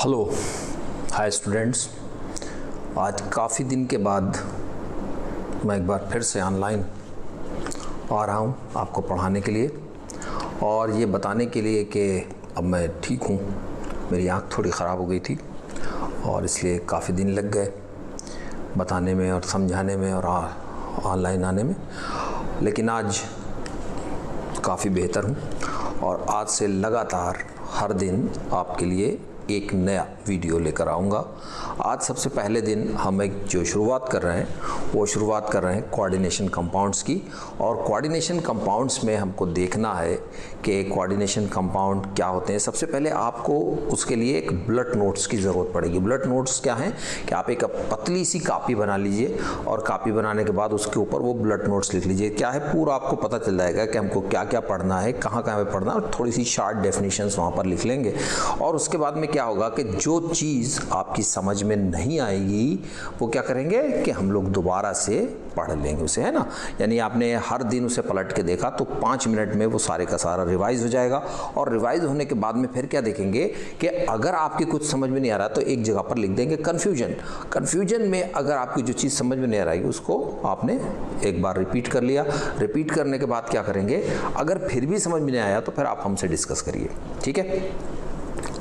Hello hi students. आज काफ़ी दिन के बाद मैं एक बार फिर से ऑनलाइन आ रहा हूँ आपको पढ़ाने के लिए और ये बताने के लिए कि अब मैं ठीक हूँ। मेरी आँख थोड़ी ख़राब हो गई थी और इसलिए काफ़ी दिन लग गए बताने में और समझाने में और ऑनलाइन आने में, लेकिन आज काफ़ी बेहतर हूँ और आज से लगातार हर दिन आपके लिए एक नया वीडियो लेकर आऊँगा। आज सबसे पहले दिन हम एक जो शुरुआत कर रहे हैं वो शुरुआत कर रहे हैं कोऑर्डिनेशन कंपाउंड्स की। और कोऑर्डिनेशन कंपाउंड्स में हमको देखना है कि कोऑर्डिनेशन कंपाउंड क्या होते हैं। सबसे पहले आपको उसके लिए एक ब्लड नोट्स की ज़रूरत पड़ेगी। ब्लड नोट्स क्या हैं कि आप एक पतली सी कापी बना लीजिए और कापी बनाने के बाद उसके ऊपर वो ब्लड नोट्स लिख लीजिए। क्या है, पूरा आपको पता चल जाएगा कि हमको क्या क्या पढ़ना है, कहाँ कहाँ पे पढ़ना है, और थोड़ी सी शार्ट डेफिनेशंस वहाँ पर लिख लेंगे। और उसके बाद में क्या होगा कि जो चीज़ आपकी समझ में नहीं आएगी वो क्या करेंगे कि हम लोग दोबारा से पढ़ लेंगे उसे, है ना। यानी आपने हर दिन उसे पलट के देखा तो 5 मिनट में वो सारे का सारा रिवाइज हो जाएगा। और रिवाइज होने के बाद में फिर क्या देखेंगे कि अगर आपकी कुछ समझ में नहीं आ रहा तो एक जगह पर लिख देंगे कन्फ्यूजन में अगर आपकी जो चीज़ समझ में नहीं आ रही उसको आपने एक बार रिपीट कर लिया। रिपीट करने के बाद क्या करेंगे, अगर फिर भी समझ में नहीं आया तो फिर आप हमसे डिस्कस करिए, ठीक है।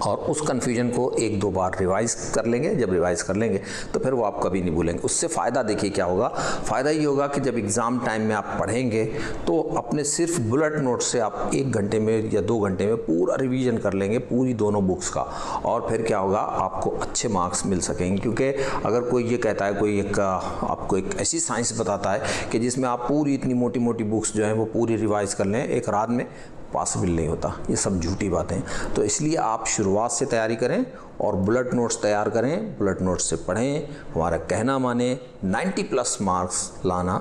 और उस कन्फ्यूजन को 1-2 बार रिवाइज कर लेंगे। जब रिवाइज कर लेंगे तो फिर वो आप कभी नहीं भूलेंगे। उससे फ़ायदा देखिए क्या होगा, फ़ायदा ये होगा कि जब एग्ज़ाम टाइम में आप पढ़ेंगे तो अपने सिर्फ बुलेट नोट से आप 1 घंटे में या 2 घंटे में पूरा रिवीजन कर लेंगे पूरी दोनों बुक्स का। और फिर क्या होगा, आपको अच्छे मार्क्स मिल सकेंगे। क्योंकि अगर कोई ये कहता है, कोई आपको एक ऐसी साइंस बताता है कि जिसमें आप पूरी इतनी मोटी मोटी बुक्स जो हैं वो पूरी रिवाइज कर लें एक रात में, पॉसिबल नहीं होता। ये सब झूठी बातें। तो इसलिए आप शुरुआत से तैयारी करें और बुलेट नोट्स तैयार करें, बुलेट नोट्स से पढ़ें। हमारा कहना माने 90+ मार्क्स लाना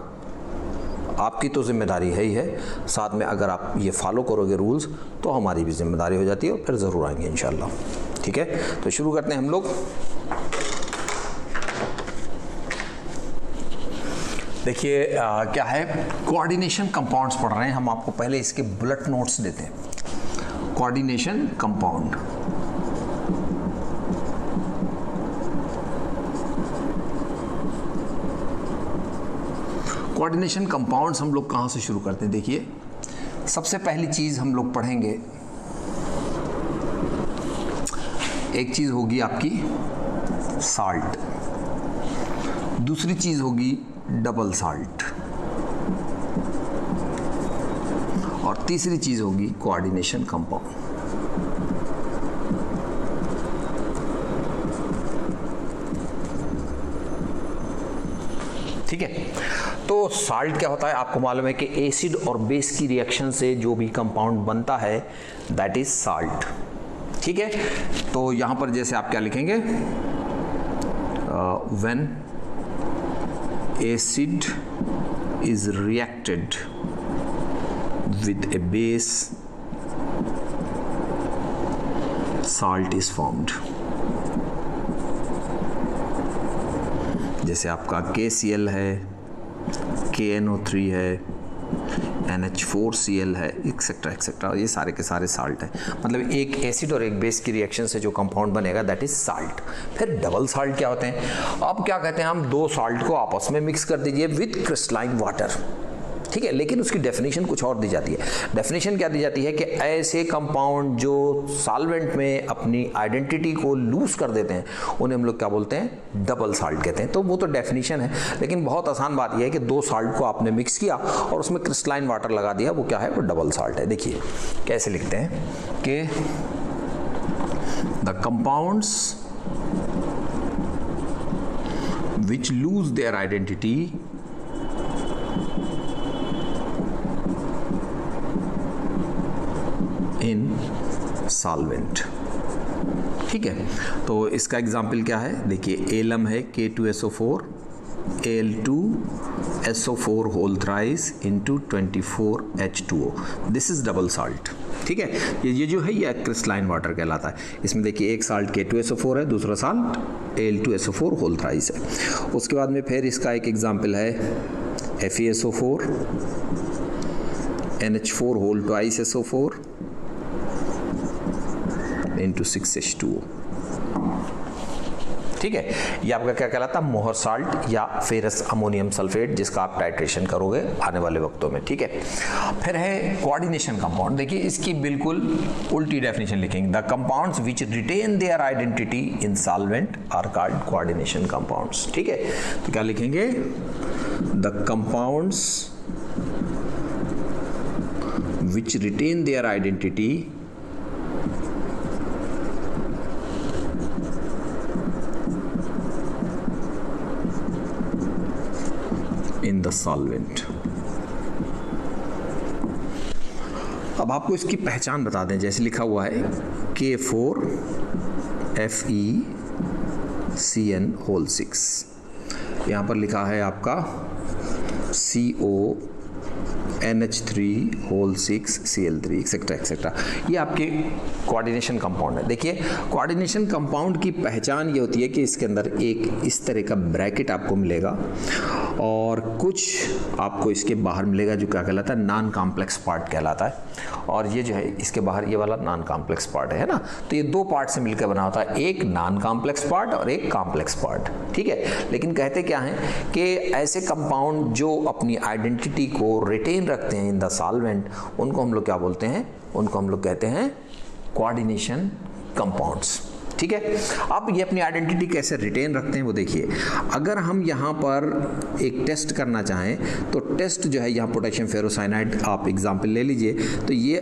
आपकी तो जिम्मेदारी है ही है, साथ में अगर आप ये फॉलो करोगे रूल्स तो हमारी भी जिम्मेदारी हो जाती है और फिर ज़रूर आएंगे इंशाल्लाह, ठीक है। तो शुरू करते हैं हम लोग। देखिए क्या है, कोऑर्डिनेशन कंपाउंड्स पढ़ रहे हैं हम। आपको पहले इसके बुलेट नोट्स देते हैं। कोऑर्डिनेशन कंपाउंड, कोऑर्डिनेशन कंपाउंड्स हम लोग कहाँ से शुरू करते हैं। देखिए सबसे पहली चीज़ हम लोग पढ़ेंगे, एक चीज़ होगी आपकी साल्ट, दूसरी चीज़ होगी डबल साल्ट, और तीसरी चीज होगी कोऑर्डिनेशन कंपाउंड। ठीक है। तो साल्ट क्या होता है, आपको मालूम है कि एसिड और बेस की रिएक्शन से जो भी कंपाउंड बनता है दैट इज साल्ट, ठीक है। तो यहां पर जैसे आप क्या लिखेंगे, when acid is reacted with a base, salt is formed। जैसे आपका KCl है, KNO3 है, NH4Cl है, एक्सेट्रा एक्सेट्रा, ये सारे के सारे साल्ट है। मतलब एक एसिड और एक बेस की रिएक्शन से जो कंपाउंड बनेगा दैट इज साल्ट। फिर डबल साल्ट क्या होते हैं, अब क्या कहते हैं, हम 2 साल्ट को आपस में मिक्स कर दीजिए विद क्रिस्टलाइन वाटर, ठीक है। लेकिन उसकी डेफिनेशन कुछ और दी जाती है। डेफिनेशन क्या दी जाती है कि ऐसे कंपाउंड जो सॉल्वेंट में अपनी आइडेंटिटी को लूज कर देते हैं उन्हें हम लोग क्या बोलते हैं, डबल साल्ट कहते हैं। तो वो तो डेफिनेशन है, लेकिन बहुत आसान बात यह है कि 2 साल्ट को आपने मिक्स किया और उसमें क्रिस्टलाइन वाटर लगा दिया, वो क्या है, वो डबल साल्ट है। देखिए कैसे लिखते हैं कि the compounds which lose their identity in solvent, ठीक है। तो इसका एग्जाम्पल क्या है, देखिए एलम है K2SO4, Al2SO4 whole thrice into 24H2O, this is double salt, ठीक है। ये जो है ये क्रिस्टलाइन वाटर कहलाता है। इसमें देखिए एक साल्ट K2SO4 है, दूसरा साल्ट Al2SO4 होल थ्राइस है। उसके बाद में फिर इसका एक एग्जाम्पल है FeSO4, NH4 whole twice SO4, into 6H2O। ठीक है, ये आपका क्या कहलाता है, मोहर साल्ट या फेरस अमोनियम सल्फेट, जिसका आप टाइट्रेशन करोगे आने वाले वक्तों में। ठीक है, फिर है कोऑर्डिनेशन कंपाउंड। देखिए इसकी बिल्कुल उल्टी डेफिनेशन लिखेंगे, the compounds which retain their identity in solvent are called coordination compounds. ठीक है, तो क्या लिखेंगे, the compounds which retain their identity in the solvent। अब आपको इसकी पहचान बता दें, जैसे लिखा हुआ है K4FeCN6, यहाँ पर लिखा है आपका CONH3(6)Cl3 एक्सेट्रा एक्सेट्रा। ये आपके कोऑर्डिनेशन कंपाउंड है। देखिए कोऑर्डिनेशन कंपाउंड की पहचान ये होती है कि इसके अंदर एक इस तरह का ब्रैकेट आपको मिलेगा और कुछ आपको इसके बाहर मिलेगा जो क्या कहलाता है, नॉन कॉम्प्लेक्स पार्ट कहलाता है। और ये जो है इसके बाहर ये वाला नॉन कॉम्प्लेक्स पार्ट है ना, तो ये दो पार्ट से मिलकर बना होता है, एक नॉन कॉम्प्लेक्स पार्ट और एक कॉम्प्लेक्स पार्ट। ठीक है, लेकिन कहते क्या हैं कि ऐसे कंपाउंड जो अपनी आइडेंटिटी को रिटेन रखते हैं इन द सॉल्वेंट, उनको हम लोग क्या बोलते हैं, उनको हम लोग कहते हैं कोऑर्डिनेशन कंपाउंड्स। ठीक है, अब ये अपनी आइडेंटिटी कैसे रिटेन रखते हैं वो देखिए। अगर हम यहाँ पर एक टेस्ट करना चाहें तो टेस्ट जो है, यहाँ पोटेशियम फेरोसाइनाइड आप एग्जाम्पल ले लीजिए, तो ये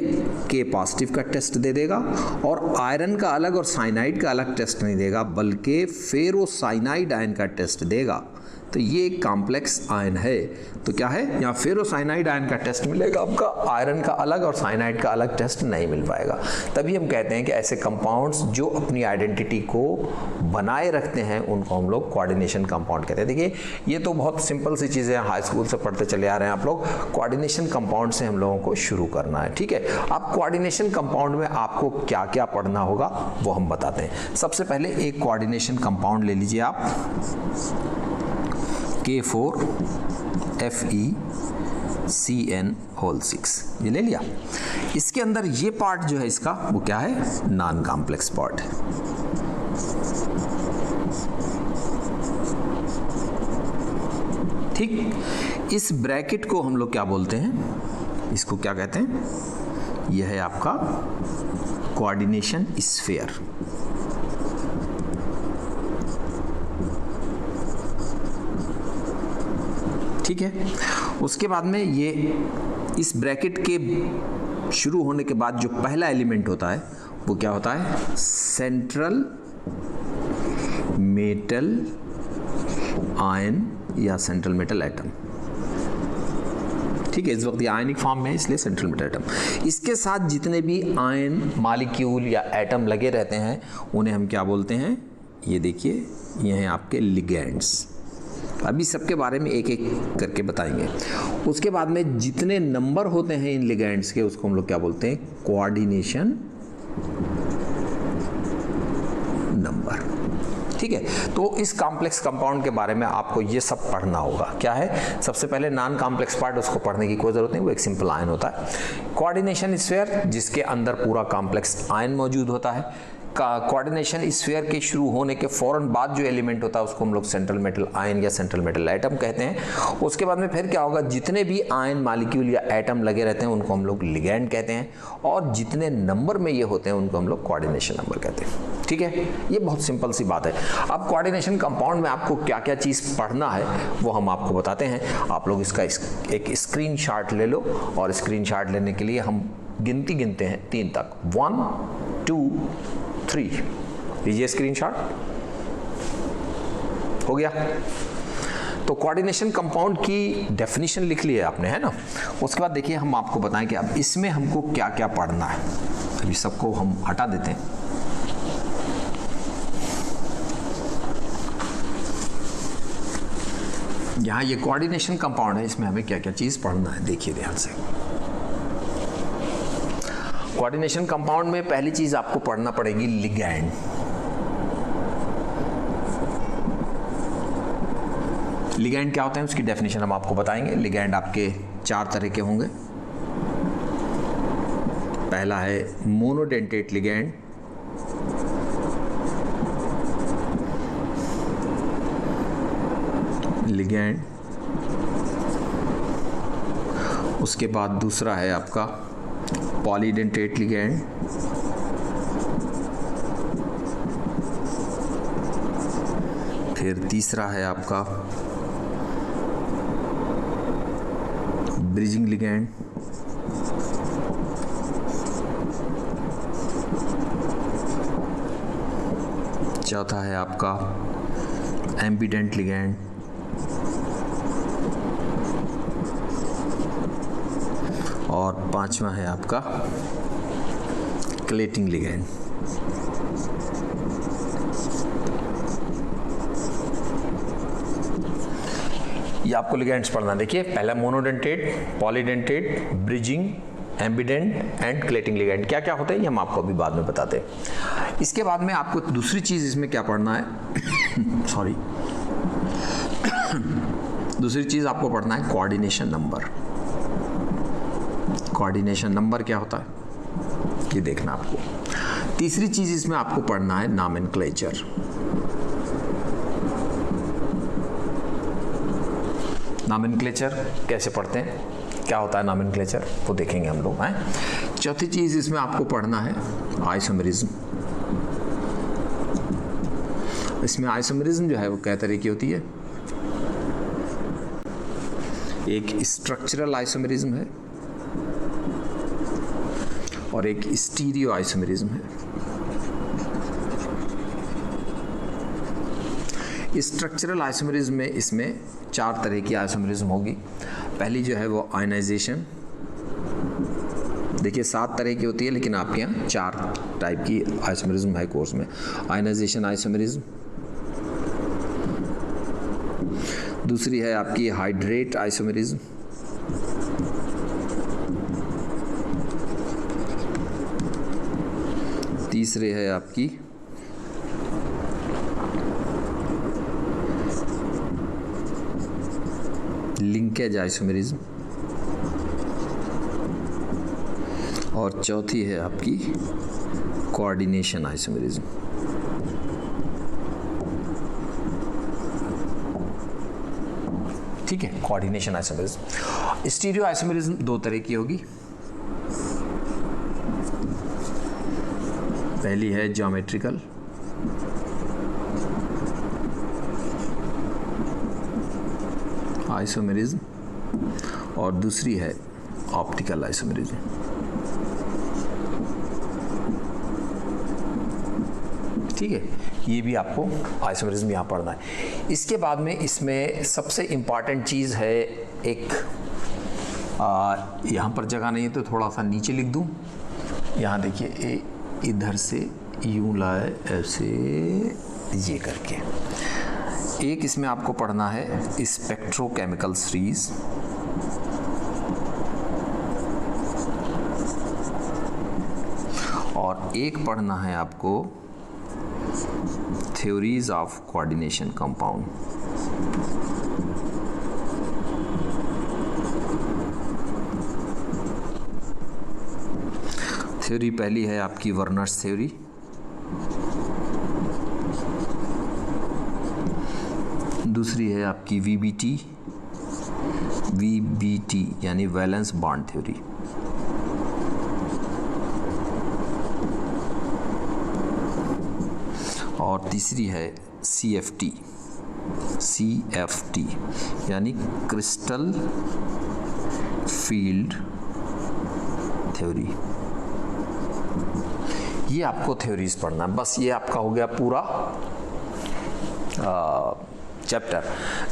K पॉजिटिव का टेस्ट दे देगा और आयरन का अलग और साइनाइड का अलग टेस्ट नहीं देगा, बल्कि फेरोसाइनाइड आयन का टेस्ट देगा। तो ये एक कॉम्प्लेक्स आयन है, तो क्या है, यहाँ फेरोसाइनाइड आयन का टेस्ट मिलेगा आपका, आयरन का अलग और साइनाइड का अलग टेस्ट नहीं मिल पाएगा। तभी हम कहते हैं कि ऐसे कंपाउंड्स जो अपनी आइडेंटिटी को बनाए रखते हैं उनको हम लोग कोऑर्डिनेशन कंपाउंड कहते हैं। देखिए ये तो बहुत सिंपल सी चीज़ें हैं, हाई स्कूल से पढ़ते चले आ रहे हैं आप लोग। कोऑर्डिनेशन कंपाउंड से हम लोगों को शुरू करना है। ठीक है, अब कोऑर्डिनेशन कंपाउंड में आपको क्या क्या पढ़ना होगा वो हम बताते हैं। सबसे पहले एक कोऑर्डिनेशन कंपाउंड ले लीजिए आप, K4FeCN6, ये ले लिया। इसके अंदर ये पार्ट जो है इसका वो क्या है, नॉन कॉम्प्लेक्स पार्ट है। ठीक, इस ब्रैकेट को हम लोग क्या बोलते हैं, इसको क्या कहते हैं, यह है आपका कोऑर्डिनेशन स्फीयर। ठीक है, उसके बाद में ये इस ब्रैकेट के शुरू होने के बाद जो पहला एलिमेंट होता है वो क्या होता है, सेंट्रल मेटल आयन या सेंट्रल मेटल एटम। ठीक है, इस वक्त ये आयनिक फॉर्म में है इसलिए सेंट्रल मेटल एटम। इसके साथ जितने भी आयन मॉलिक्यूल या एटम लगे रहते हैं उन्हें हम क्या बोलते हैं, ये देखिए ये हैं आपके लिगेंड्स। अभी सबके बारे में एक एक करके बताएंगे। उसके बाद में जितने नंबर होते हैं इन लिगेंड्स के उसको हम लोग क्या बोलते हैं, कोऑर्डिनेशन नंबर। ठीक है, तो इस कॉम्प्लेक्स कंपाउंड के बारे में आपको ये सब पढ़ना होगा। क्या है, सबसे पहले नॉन कॉम्प्लेक्स पार्ट, उसको पढ़ने की कोई जरूरत नहीं, वो एक सिंपल आयन होता है। कोऑर्डिनेशन स्फीयर, जिसके अंदर पूरा कॉम्प्लेक्स आयन मौजूद होता है। कोऑर्डिनेशन स्फीयर के शुरू होने के फौरन बाद जो एलिमेंट होता है उसको हम लोग सेंट्रल मेटल आयन या सेंट्रल मेटल एटम कहते हैं। उसके बाद में फिर क्या होगा, जितने भी आयन मॉलिक्यूल या एटम लगे रहते हैं उनको हम लोग लिगैंड कहते हैं, और जितने नंबर में ये होते हैं उनको हम लोग कोऑर्डिनेशन नंबर कहते हैं। ठीक है, ये बहुत सिंपल सी बात है। अब कोऑर्डिनेशन कंपाउंड में आपको क्या क्या चीज़ पढ़ना है वो हम आपको बताते हैं। आप लोग इसका एक स्क्रीनशॉट ले लो, और स्क्रीनशॉट लेने के लिए हम गिनती गिनते हैं 3 तक, 1 2 3। लीजिए स्क्रीनशॉट, हो गया। तो कोऑर्डिनेशन कंपाउंड की डेफिनेशन लिख ली है आपने, है ना। उसके बाद देखिए हम आपको बताएं कि अब इसमें हमको क्या क्या पढ़ना है। अभी सबको हम हटा देते हैं। यहाँ ये कोऑर्डिनेशन कंपाउंड है, इसमें हमें क्या क्या चीज़ पढ़ना है देखिए ध्यान से। कोऑर्डिनेशन कंपाउंड में पहली चीज आपको पढ़ना पड़ेगी लिगैंड। लिगैंड क्या होते हैं उसकी डेफिनेशन हम आपको बताएंगे। लिगैंड आपके 4 तरह के होंगे। पहला है मोनोडेंटेट लिगैंड, लिगैंड, उसके बाद दूसरा है आपका पॉलीडेंटेट लिगैंड, फिर तीसरा है आपका ब्रिजिंग लिगैंड, चौथा है आपका एम्बिडेंट लिगैंड, और पांचवा है आपका क्लेटिंग लिगैंड। ये आपको लिगैंड्स पढ़ना। देखिए पहला monodentate, polydentate, bridging, ambidentate and chelating ligand क्या क्या होते हैं ये हम आपको अभी बाद में बताते हैं। इसके बाद में आपको दूसरी चीज़ इसमें क्या पढ़ना है सॉरी दूसरी चीज़ आपको पढ़ना है कोऑर्डिनेशन नंबर। कोऑर्डिनेशन नंबर क्या होता है ये देखना आपको। तीसरी चीज़ इसमें आपको पढ़ना है नॉमेनक्लेचर। नॉमेनक्लेचर कैसे पढ़ते हैं, क्या होता है नॉमेनक्लेचर वो देखेंगे हम लोग हैं। चौथी चीज़ इसमें आपको पढ़ना है आइसोमेरिज्म। इसमें आइसोमेरिज्म जो है वो कई तरह की होती है। एक स्ट्रक्चरल आइसोमेरिज्म है और एक स्टीरियो आइसोमेरिज्म है। स्ट्रक्चरल आइसोमेरिज्म में इसमें चार तरह की आइसोमेरिज्म होगी। पहली जो है वो आयनाइजेशन। देखिए 7 तरह की होती है लेकिन आपके यहाँ 4 टाइप की आइसोमेरिज्म है कोर्स में। आयनाइजेशन आइसोमेरिज्म, दूसरी है आपकी हाइड्रेट आइसोमेरिज्म, तीसरे है आपकी लिंकेज आइसोमेरिज्म, और चौथी है आपकी कोऑर्डिनेशन आइसोमेरिज्म। ठीक है, कोऑर्डिनेशन आइसोमेरिज्म। स्टीरियो आइसोमेरिज्म 2 तरह की होगी। पहली है ज्योमेट्रिकल, आइसोमेरिज्म, और दूसरी है ऑप्टिकल आइसोमेरिज्म। ठीक है, ये भी आपको आइसोमेरिज्म यहाँ पढ़ना है। इसके बाद में इसमें सबसे इम्पॉर्टेंट चीज़ है एक, यहाँ पर जगह नहीं है तो थोड़ा सा नीचे लिख दूँ। यहाँ देखिए इधर से यूँ लाए ऐसे ये करके। एक इसमें आपको पढ़ना है स्पेक्ट्रोकेमिकल सीरीज, और एक पढ़ना है आपको theories of coordination compound. Theory पहली है आपकी वर्नर्स थ्योरी, दूसरी है आपकी वीबीटी यानी वैलेंस बॉन्ड थ्योरी, और तीसरी है सीएफटी यानी क्रिस्टल फील्ड थ्योरी। ये आपको थ्योरीज पढ़ना है। बस ये आपका हो गया पूरा चैप्टर।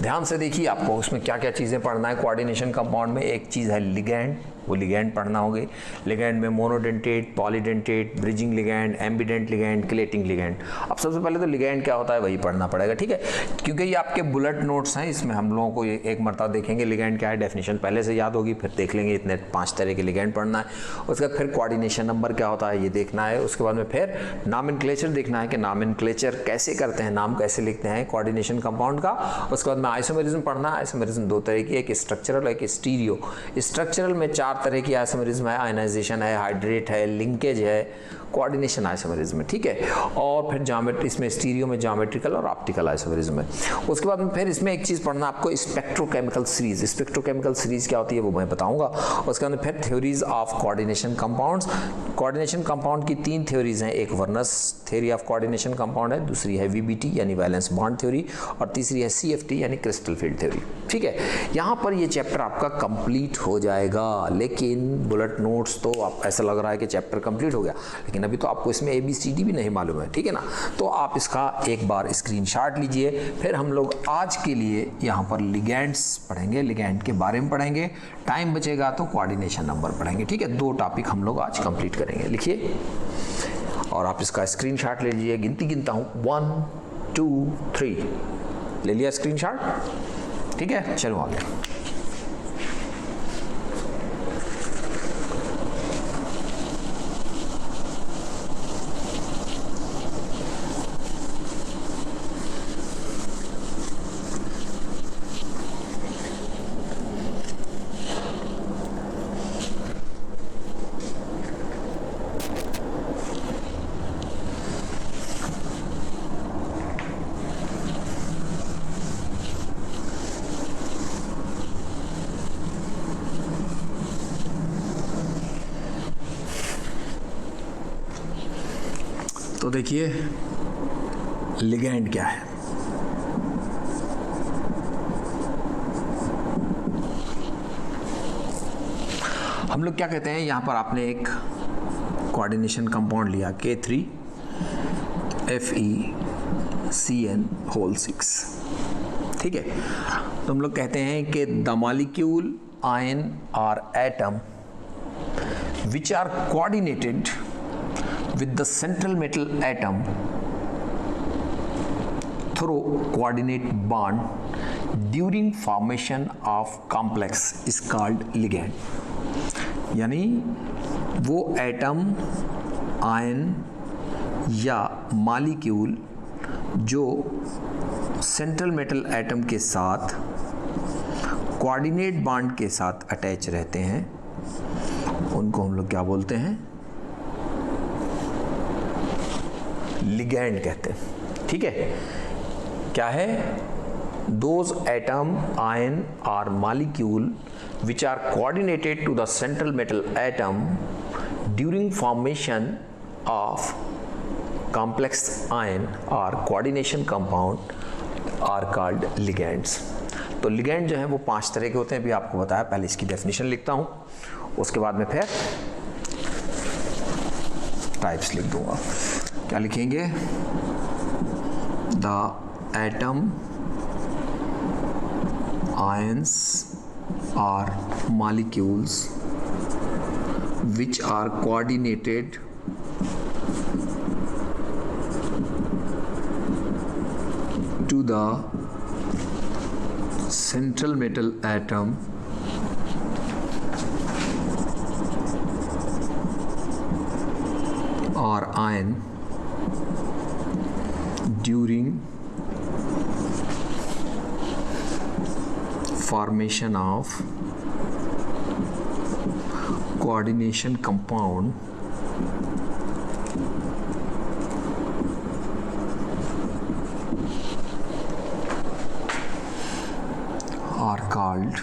ध्यान से देखिए आपको उसमें क्या क्या चीज़ें पढ़ना है। कोऑर्डिनेशन कंपाउंड में एक चीज़ है लिगैंड, वो लिगैंड पढ़ना होगी। लिगैंड में monodentate, polydentate, bridging ligand, ambidentate ligand, chelating ligand. अब सबसे पहले तो लिगैंड क्या होता है वही पढ़ना पड़ेगा, ठीक है, क्योंकि ये आपके बुलेट नोट्स हैं। इसमें हम लोगों को एक मरतबा देखेंगे लिगैंड क्या है, डेफिनेशन पहले से याद होगी, फिर देख लेंगे इतने 5 तरह के लिगैंड पढ़ना है। उसके बाद फिर कोऑर्डिनेशन नंबर क्या होता है ये देखना है। उसके बाद में फिर नॉमेनक्लेचर देखना है कि नॉमेनक्लेचर कैसे करते हैं, नाम कैसे लिखते हैं कोऑर्डिनेशन कंपाउंड का। उसके बाद में आइसोमेरिज्म पढ़ना है। आइसोमेरिज्म 2 तरह की, एक स्ट्रक्चरल एक स्टीरियो। स्ट्रक्चरल में 4 तरह की आइसोमेरिज्म है, आयनाइजेशन है, हाइड्रेट है, लिंकेज है, कोऑर्डिनेशन आइसोमेरिज्म है, ठीक है। और फिर ज्योमेट्री, इसमें स्टीरियो में ज्योमेट्रिकल और ऑप्टिकल आइसोमेरिज्म है। उसके बाद में फिर इसमें एक चीज़ पढ़ना आपको, स्पेक्ट्रोकेमिकल सीरीज। स्पेक्ट्रोकेमिकल सीरीज क्या होती है वो मैं बताऊंगा। उसके बाद फिर theories of coordination compounds. Coordination compound की 3 थ्योरीज हैं, एक वर्नस थ्योरी ऑफ कोऑर्डिनेशन कंपाउंड है, दूसरी है वीबीटी यानी वैलेंस बॉन्ड थ्योरी, और तीसरी है सीएफटी यानी क्रिस्टल फील्ड थ्योरी, ठीक है। यहाँ पर ये चैप्टर आपका कंप्लीट हो जाएगा, लेकिन बुलेट नोट्स तो आप ऐसा लग रहा है कि चैप्टर कंप्लीट हो गया, लेकिन अभी तो आपको इसमें ABCD भी नहीं मालूम है, ठीक है ना। तो आप इसका एक बार स्क्रीनशॉट लीजिए। फिर हम लोग आज के लिए यहाँ पर लिगेंड्स पढ़ेंगे, लिगेंड के बारे में पढ़ेंगे। टाइम बचेगा तो कोऑर्डिनेशन नंबर पढ़ेंगे, ठीक है। 2 टॉपिक हम लोग आज कंप्लीट करेंगे, लिखिए और आप इसका स्क्रीनशॉट ले लीजिए। गिनती गिनता हूँ, 1 2 3। ले लिया स्क्रीनशॉट, ठीक है। चलो आगे। तो देखिए लिगेंड क्या है। हम लोग क्या कहते हैं, यहाँ पर आपने एक कोऑर्डिनेशन कंपाउंड लिया K3FeCN6, ठीक है। तो हम लोग कहते हैं कि द मॉलिक्यूल आयन और atom which are coordinated with the central metal atom through coordinate bond during formation of complex is called ligand। यानी वो एटम, आयन या मॉलिक्यूल जो सेंट्रल मेटल एटम के साथ कोऑर्डिनेट बॉन्ड के साथ अटैच रहते हैं, उनको हम लोग क्या बोलते हैं, लिगेंड कहते हैं, ठीक है। क्या है, दोज एटम, आयन और molecule which are coordinated to the central metal atom during formation of complex ion और coordination compound are called ligands. तो लिगेंड जो है वो 5 तरह के होते हैं, अभी आपको बताया। पहले इसकी डेफिनेशन लिखता हूँ, उसके बाद में फिर टाइप्स लिख दूंगा। क्या लिखेंगे, द एटम, आयंस और molecules which are coordinated to the central metal atom or ion during formation of coordination compound are called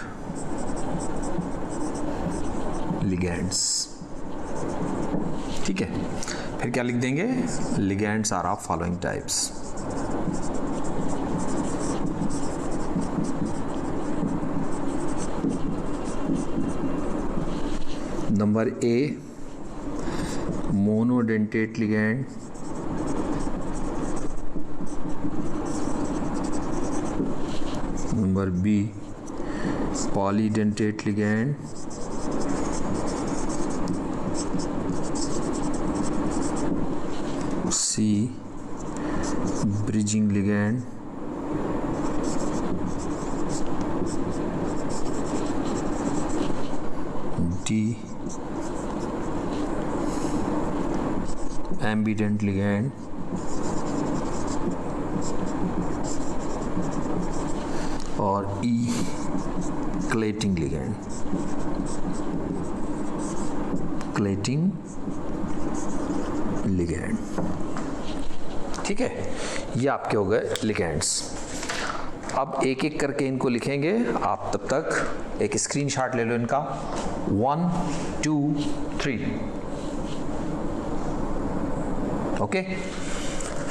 ligands, ठीक है। फिर क्या लिख देंगे, ligands are of following types। Number A, monodentate ligand, number B, polydentate ligand, C, bridging ligand, D, ambident ligand, और E, क्लेटिंग ligand. Chelating ligand. ठीक है, ये आपके हो गए लिगैंड्स। अब एक एक करके इनको लिखेंगे आप, तब तक एक स्क्रीनशॉट ले लो इनका। 1 2 3। ओके,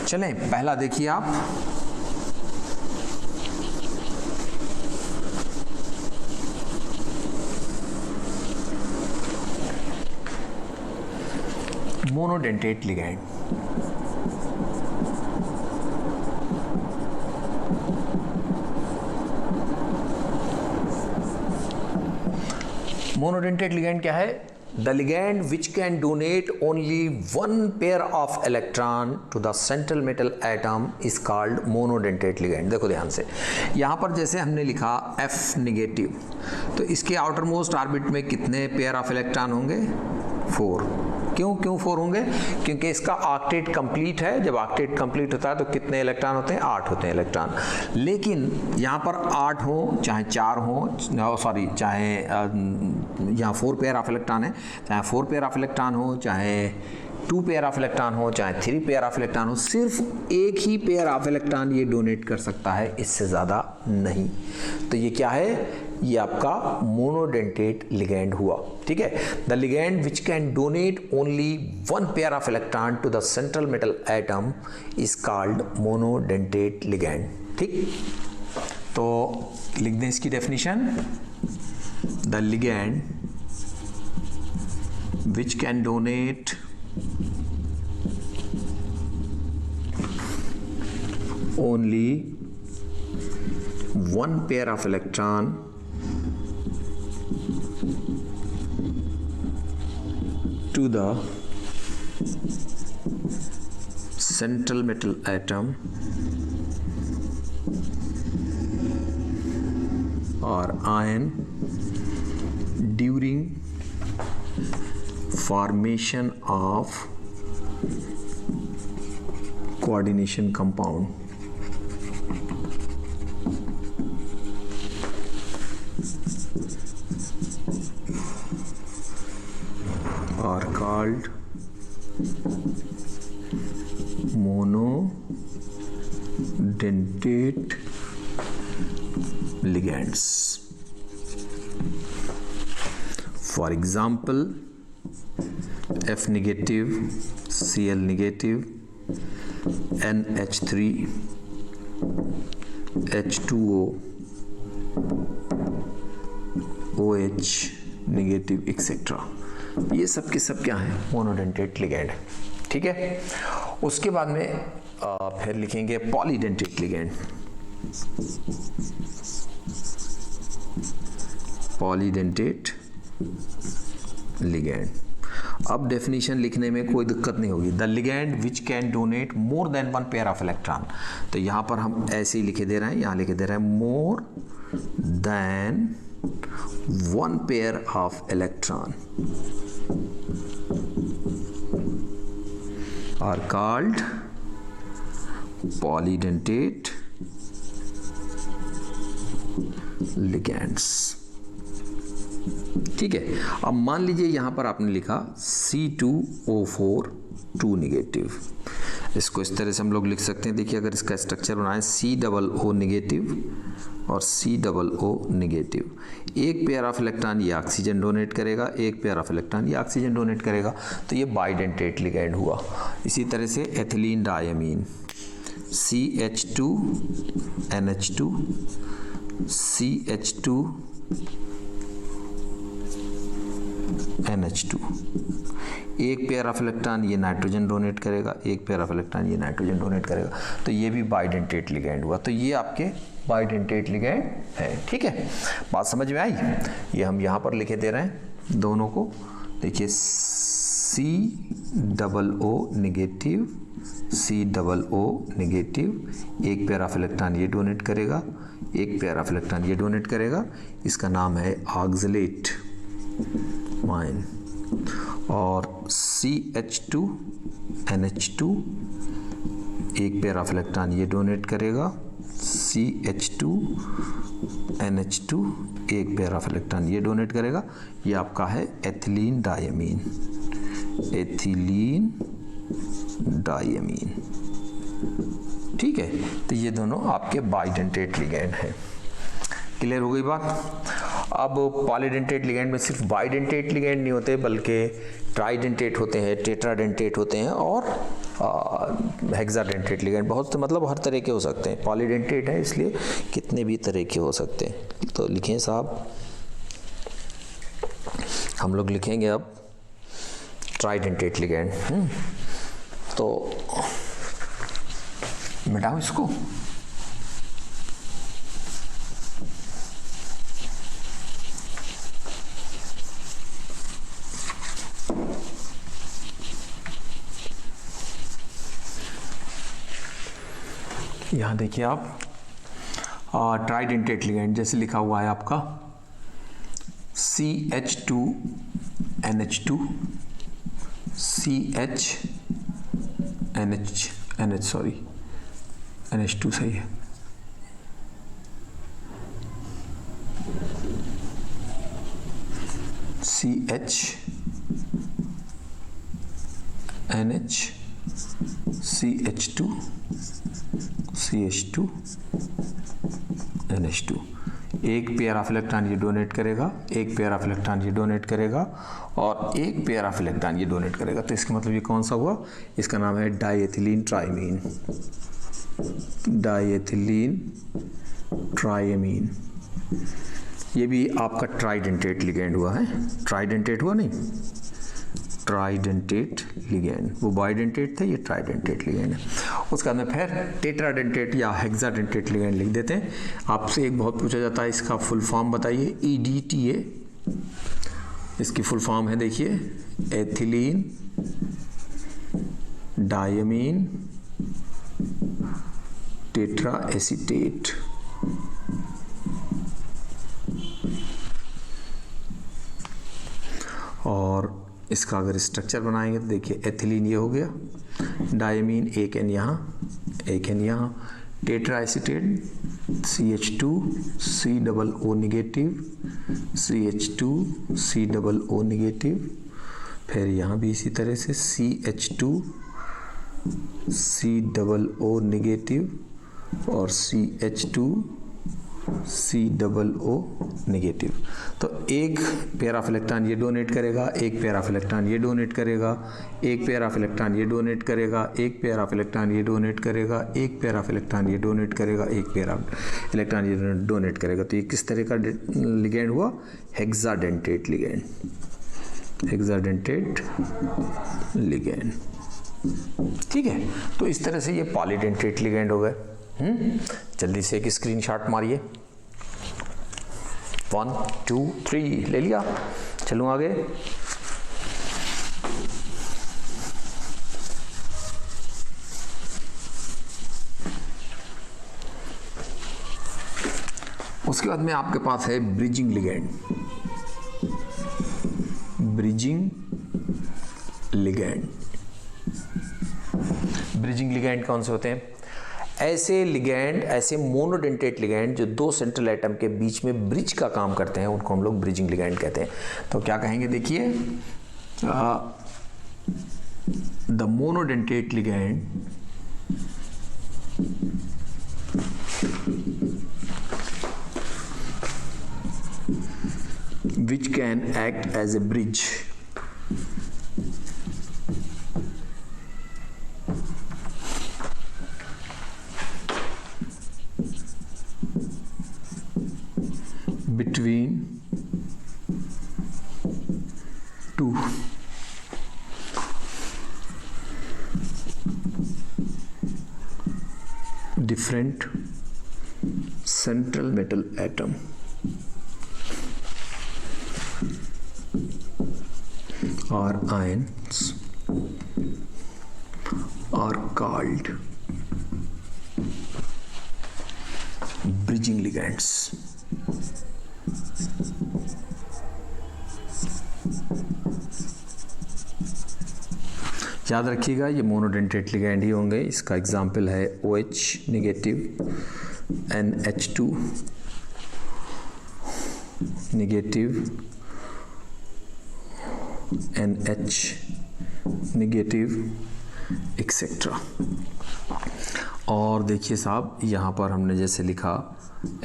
चलें, पहला देखिए आप। Monodentate ligand. मोनोडेंटेट लिगैंड क्या है? The ligand which can donate only one pair of electron to the central metal atom is called monodentate ligand. देखो ध्यान से, यहाँ पर जैसे हमने लिखा F नेगेटिव, तो इसके आउटर मोस्ट ऑर्बिट में कितने पेयर ऑफ इलेक्ट्रॉन होंगे? 4। क्यों 4 होंगे? क्योंकि इसका ऑक्टेट कंप्लीट है। जब ऑक्टेट कंप्लीट होता है तो कितने इलेक्ट्रॉन होते हैं? 8 होते हैं इलेक्ट्रॉन। लेकिन यहाँ पर 8 हो चाहे 4 हो, सॉरी, चाहे यहाँ 4 पेयर ऑफ इलेक्ट्रॉन है, चाहे 4 पेयर ऑफ इलेक्ट्रॉन हो, चाहे 2 पेयर ऑफ इलेक्ट्रॉन हो, चाहे 3 पेयर ऑफ इलेक्ट्रॉन हो, सिर्फ एक ही पेयर ऑफ इलेक्ट्रॉन ये डोनेट कर सकता है, इससे ज़्यादा नहीं। तो ये क्या है? ये आपका मोनोडेंटेट लिगैंड हुआ। ठीक है, the ligand which can donate only one pair of electron to the central metal atom is called monodentate ligand. ठीक, तो लिख दें इसकी definition. The ligand which can donate only one pair of electron to the central metal atom or ion during formation of coordination compound are called monodentate ligands. For example, F negative, Cl negative, NH3, H2O, OH negative etcetera, ये सब के सब क्या है? Monodentate ligand. ठीक है, उसके बाद में फिर लिखेंगे पॉलीडेंटेट लिगैंड। Polydentate ligand. अब डेफिनेशन लिखने में कोई दिक्कत नहीं होगी। The ligand which can donate more than one pair of electron. तो यहाँ पर हम ऐसे ही लिखे दे रहे हैं, यहाँ लिखे दे रहे हैं more than one pair of electron are called polydentate ligands। ठीक है, अब मान लीजिए यहां पर आपने लिखा C2O4 2 नेगेटिव। इसको इस तरह से हम लोग लिख सकते हैं। देखिए, अगर इसका स्ट्रक्चर बनाए COO नेगेटिव और COO नेगेटिव, एक पेयर ऑफ इलेक्ट्रॉन ये ऑक्सीजन डोनेट करेगा, एक पेयर ऑफ इलेक्ट्रॉन ये ऑक्सीजन डोनेट करेगा, तो ये बाइडेंटेट लिगैंड हुआ। इसी तरह से एथिलीन डायमीन CH2NH2 CH2NH2, एक पेयर ऑफ इलेक्ट्रॉन ये नाइट्रोजन डोनेट करेगा, एक पेयर ऑफ इलेक्ट्रॉन ये नाइट्रोजन डोनेट करेगा, तो ये भी बाइडेंटेट लिगैंड हुआ। तो ये आपके बाइडेंटेट लिगैंड है। ठीक है, बात समझ में आई? ये हम यहाँ पर लिखे दे रहे हैं दोनों को। देखिए, COO नेगेटिव, COO नेगेटिव, एक पेयर ऑफ इलेक्ट्रॉन ये डोनेट करेगा, एक पेयर ऑफ इलेक्ट्रॉन ये डोनेट करेगा। इसका नाम है ऑक्सलेट माइन। और CH2NH2, एक पेयर ऑफ इलेक्ट्रॉन ये डोनेट करेगा, CH2NH2, एक पेयर ऑफ इलेक्ट्रॉन ये डोनेट करेगा। ये आपका है एथिलीन डायमीन। Ethylene diamine. ठीक है, तो ये दोनों आपके बाइडेंटेट लिगैंड हैं। क्लियर हो गई बात। अब पॉलीडेंटेट लिगैंड में सिर्फ बाइडेंटेट लिगैंड नहीं होते बल्कि ट्राइडेंटेट होते हैं, टेट्राडेंटेट होते हैं और हेक्साडेंटेट लिगैंड। बहुत मतलब हर तरह के हो सकते हैं। पॉलीडेंटेट है इसलिए कितने भी तरह के हो सकते हैं। तो लिखें साहब, हम लोग लिखेंगे अब ट्राइडेंटेट लिगैंड। तो मिटाओ इसको। यहाँ देखिए आप ट्राइडेंटेट लिगैंड जैसे लिखा हुआ है आपका CH2NH2 NH2 सही है। CH2NH2 एक पेयर ऑफ इलेक्ट्रॉन ये डोनेट करेगा, एक पेयर ऑफ इलेक्ट्रॉन ये डोनेट करेगा और एक पेयर ऑफ इलेक्ट्रॉन ये डोनेट करेगा। तो इसका मतलब ये कौन सा हुआ? इसका नाम है डाइएथिलीन ट्राइमीन। डाइएथिलीन ट्राइमीन ये भी आपका ट्राइडेंटेट लिगैंड हुआ है। ट्राइडेंटेट हुआ नहीं, ट्राइडेंटेट लिगैंड। वो बाइडेंटेट थे, ये ट्राइडेंटेट लिगैंड है। उसके बाद में फिर टेट्राडेंटेट या हेक्साडेंटेट लिगैंड लिख देते हैं। आपसे एक बहुत पूछा जाता है, इसका फुल फॉर्म बताइए। EDTA इसकी फुल फॉर्म है, देखिए, एथिलीन डायमीन टेट्रा एसीटेट। और इसका अगर स्ट्रक्चर बनाएंगे तो देखिए, एथिलीन ये हो गया, डायमीन एक एन यहाँ, एक एन यहाँ, tetra acetate CH2COO negative, CH2COO negative, फिर यहाँ भी इसी तरह से CH2COO नेगेटिव और CH2COO नेगेटिव। तो एक पेयर ऑफ इलेक्ट्रॉन ये डोनेट करेगा, एक पेयर ऑफ इलेक्ट्रॉन ये डोनेट करेगा, एक पेयर ऑफ इलेक्ट्रॉन ये डोनेट करेगा, एक पेयर ऑफ इलेक्ट्रॉन ये डोनेट करेगा, एक पेयर ऑफ इलेक्ट्रॉन ये डोनेट करेगा, एक पेयर ऑफ इलेक्ट्रॉन ये डोनेट करेगा। तो ये किस तरह का लिगैंड हुआ? Hexadentate ligand. Hexadentate ligand. ठीक है, तो इस तरह से ये पॉलीडेंटेट लिगैंड हो गए। जल्दी से एक स्क्रीनशॉट मारिए। 1 2 3 ले लिया। चलूं आगे। उसके बाद में आपके पास है bridging ligand. Bridging ligand. Bridging ligand कौन से होते हैं? ऐसे लिगैंड, ऐसे मोनोडेंटेट लिगैंड जो दो सेंट्रल एटम के बीच में ब्रिज का काम करते हैं, उनको हम लोग ब्रिजिंग लिगैंड कहते हैं। तो क्या कहेंगे, देखिए, the monodentate ligand which can act as a bridge between two different central metal atom or ions are called bridging ligands. याद रखिएगा, ये मोनोडेंटेट लिगैंड ही होंगे। इसका एग्जाम्पल है OH negative, NH2 negative, NH negative, etcetera. और देखिए साहब, यहाँ पर हमने जैसे लिखा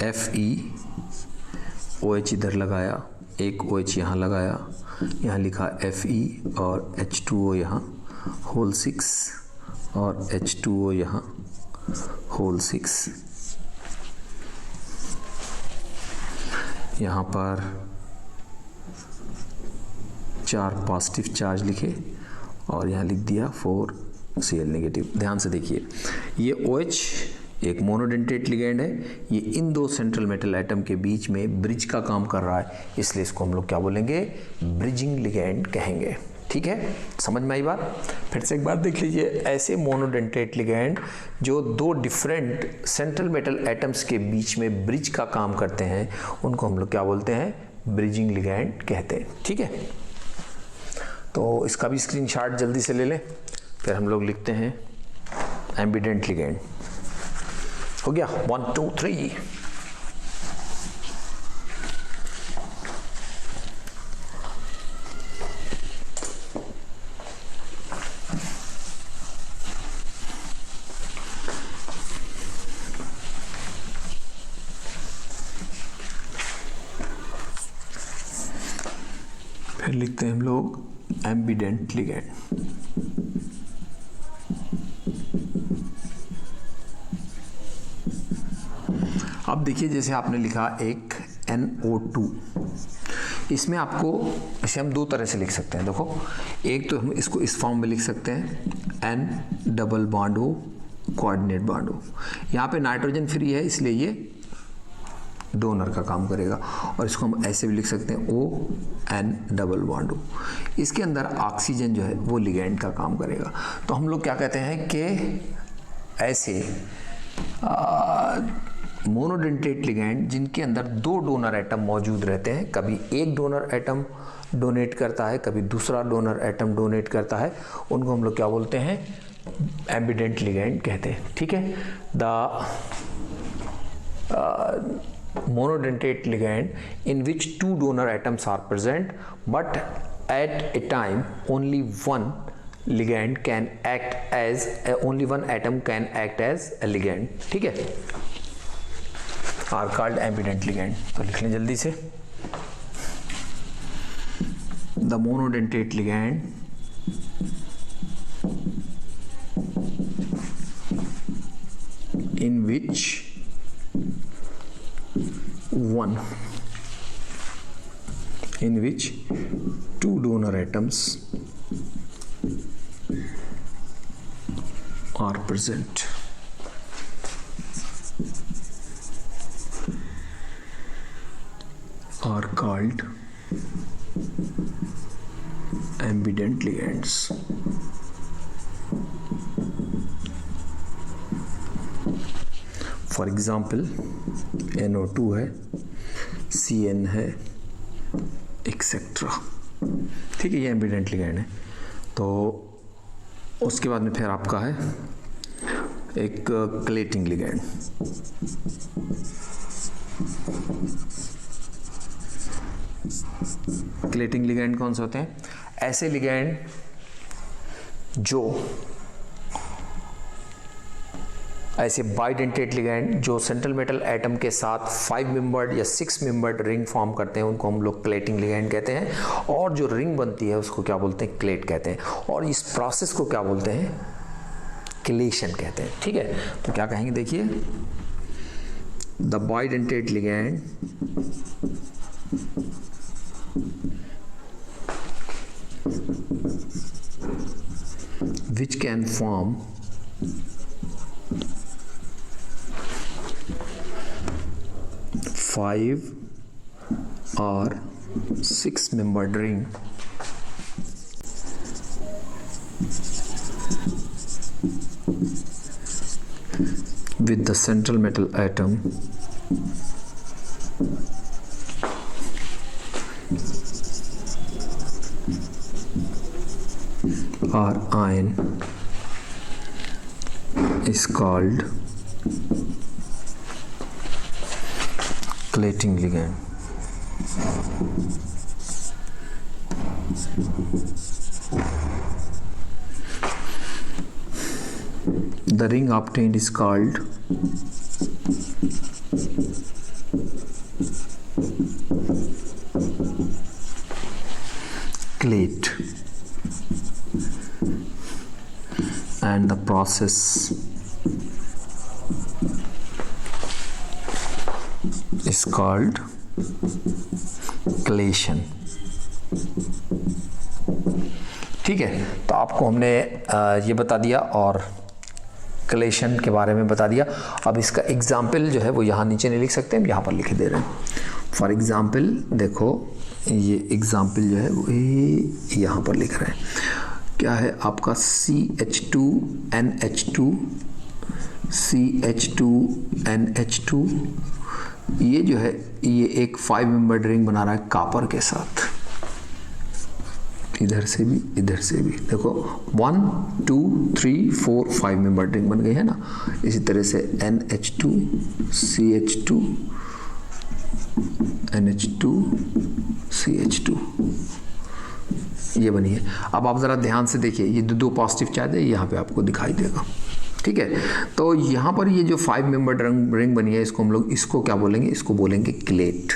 FeOH इधर लगाया, एक OH यहाँ लगाया, यहाँ लिखा Fe और H2O यहाँ होल 6 और H2O यहाँ होल 6। यहाँ पर 4 पॉजिटिव चार्ज लिखे और यहाँ लिख दिया 4 Cl नेगेटिव। ध्यान से देखिए, ये OH एक मोनोडेंटेट लिगेंड है, ये इन दो सेंट्रल मेटल एटम के बीच में ब्रिज का काम कर रहा है, इसलिए इसको हम लोग क्या बोलेंगे, ब्रिजिंग लिगेंड कहेंगे। ठीक है, समझ में आई बात? फिर से एक बार देख लीजिए, ऐसे मोनोडेंटेट लिगेंड जो दो डिफरेंट सेंट्रल मेटल एटम्स के बीच में ब्रिज का काम करते हैं, उनको हम लोग क्या बोलते हैं, ब्रिजिंग लिगेंड कहते हैं। ठीक है, तो इसका भी स्क्रीनशॉट जल्दी से ले लें, फिर हम लोग लिखते हैं एम्बिडेंट लिगेंड। हो गया 1 2 3। फिर लिखते हैं हम लोग एम्बिडेंट लिगेंड। अब देखिए, जैसे आपने लिखा एक NO2, इसमें आपको इसे हम दो तरह से लिख सकते हैं। देखो, एक तो हम इसको इस फॉर्म में लिख सकते हैं N double bond O coordinate bond O। यहाँ पे नाइट्रोजन फ्री है, इसलिए ये डोनर का काम करेगा, और इसको हम ऐसे भी लिख सकते हैं ON डबल बॉन्ड O। इसके अंदर ऑक्सीजन जो है वो लिगेंड का काम करेगा। तो हम लोग क्या कहते हैं कि ऐसे मोनोडेंटेट लिगेंड जिनके अंदर दो डोनर एटम मौजूद रहते हैं, कभी एक डोनर एटम डोनेट करता है, कभी दूसरा डोनर एटम डोनेट करता है, उनको हम लोग क्या बोलते हैं, एम्बिडेंट लिगेंड कहते हैं। ठीक है, the monodentate ligand in which two donor atoms are present, but at a time only one ligand can act as only one atom can act as a ligand। ठीक है, are called ambident ligand। तो लिख लें जल्दी से, the monodentate ligand in which two donor atoms are present are called ambident ligands। For example NO2 है, CN है, etcetera. ठीक है, ये एम्बिडेंट लिगेंड है। तो उसके बाद में फिर आपका है एक क्लेटिंग लिगेंड। क्लेटिंग लिगेंड कौन से होते हैं, ऐसे लिगेंड जो ऐसे बाइडेंटेट लिगेंड जो सेंट्रल मेटल एटम के साथ 5 मेंबर्ड या 6 मेंबर्ड रिंग फॉर्म करते हैं, उनको हम लोग क्लेटिंग लिगेंड कहते हैं। और जो रिंग बनती है उसको क्या बोलते हैं, क्लेट कहते हैं। और इस प्रोसेस को क्या बोलते हैं, क्लेशन कहते हैं। ठीक है, तो क्या कहेंगे, देखिए, the bidentate ligand which can form five or 6 membered ring with the central metal atom or ion is called chelating ligand. The ring obtained is called clade, and the process is called क्लेशन। ठीक है, तो आपको हमने ये बता दिया और क्लेशन के बारे में बता दिया। अब इसका एग्जाम्पल जो है वो यहाँ नीचे नहीं लिख सकते, हम यहाँ पर लिख दे रहे हैं। फॉर एग्जाम्पल देखो, ये एग्जाम्पल जो है वो यहाँ पर लिख रहे हैं। क्या है आपका CH2NH2 CH2NH2, ये जो है ये एक 5 मेंबर्ड रिंग बना रहा है कॉपर के साथ। इधर से भी इधर से भी देखो 1 2 3 4 5 मेंबर्ड रिंग बन गई है ना। इसी तरह से NH2 CH2 NH2 CH2 ये बनी है। अब आप ज़रा ध्यान से देखिए, ये दो पॉजिटिव चार्ज है, यहाँ पे आपको दिखाई देगा। ठीक है, तो यहाँ पर ये जो 5 मेंबर्ड रिंग बनी है, इसको हम लोग इसको क्या बोलेंगे, इसको बोलेंगे क्लेट।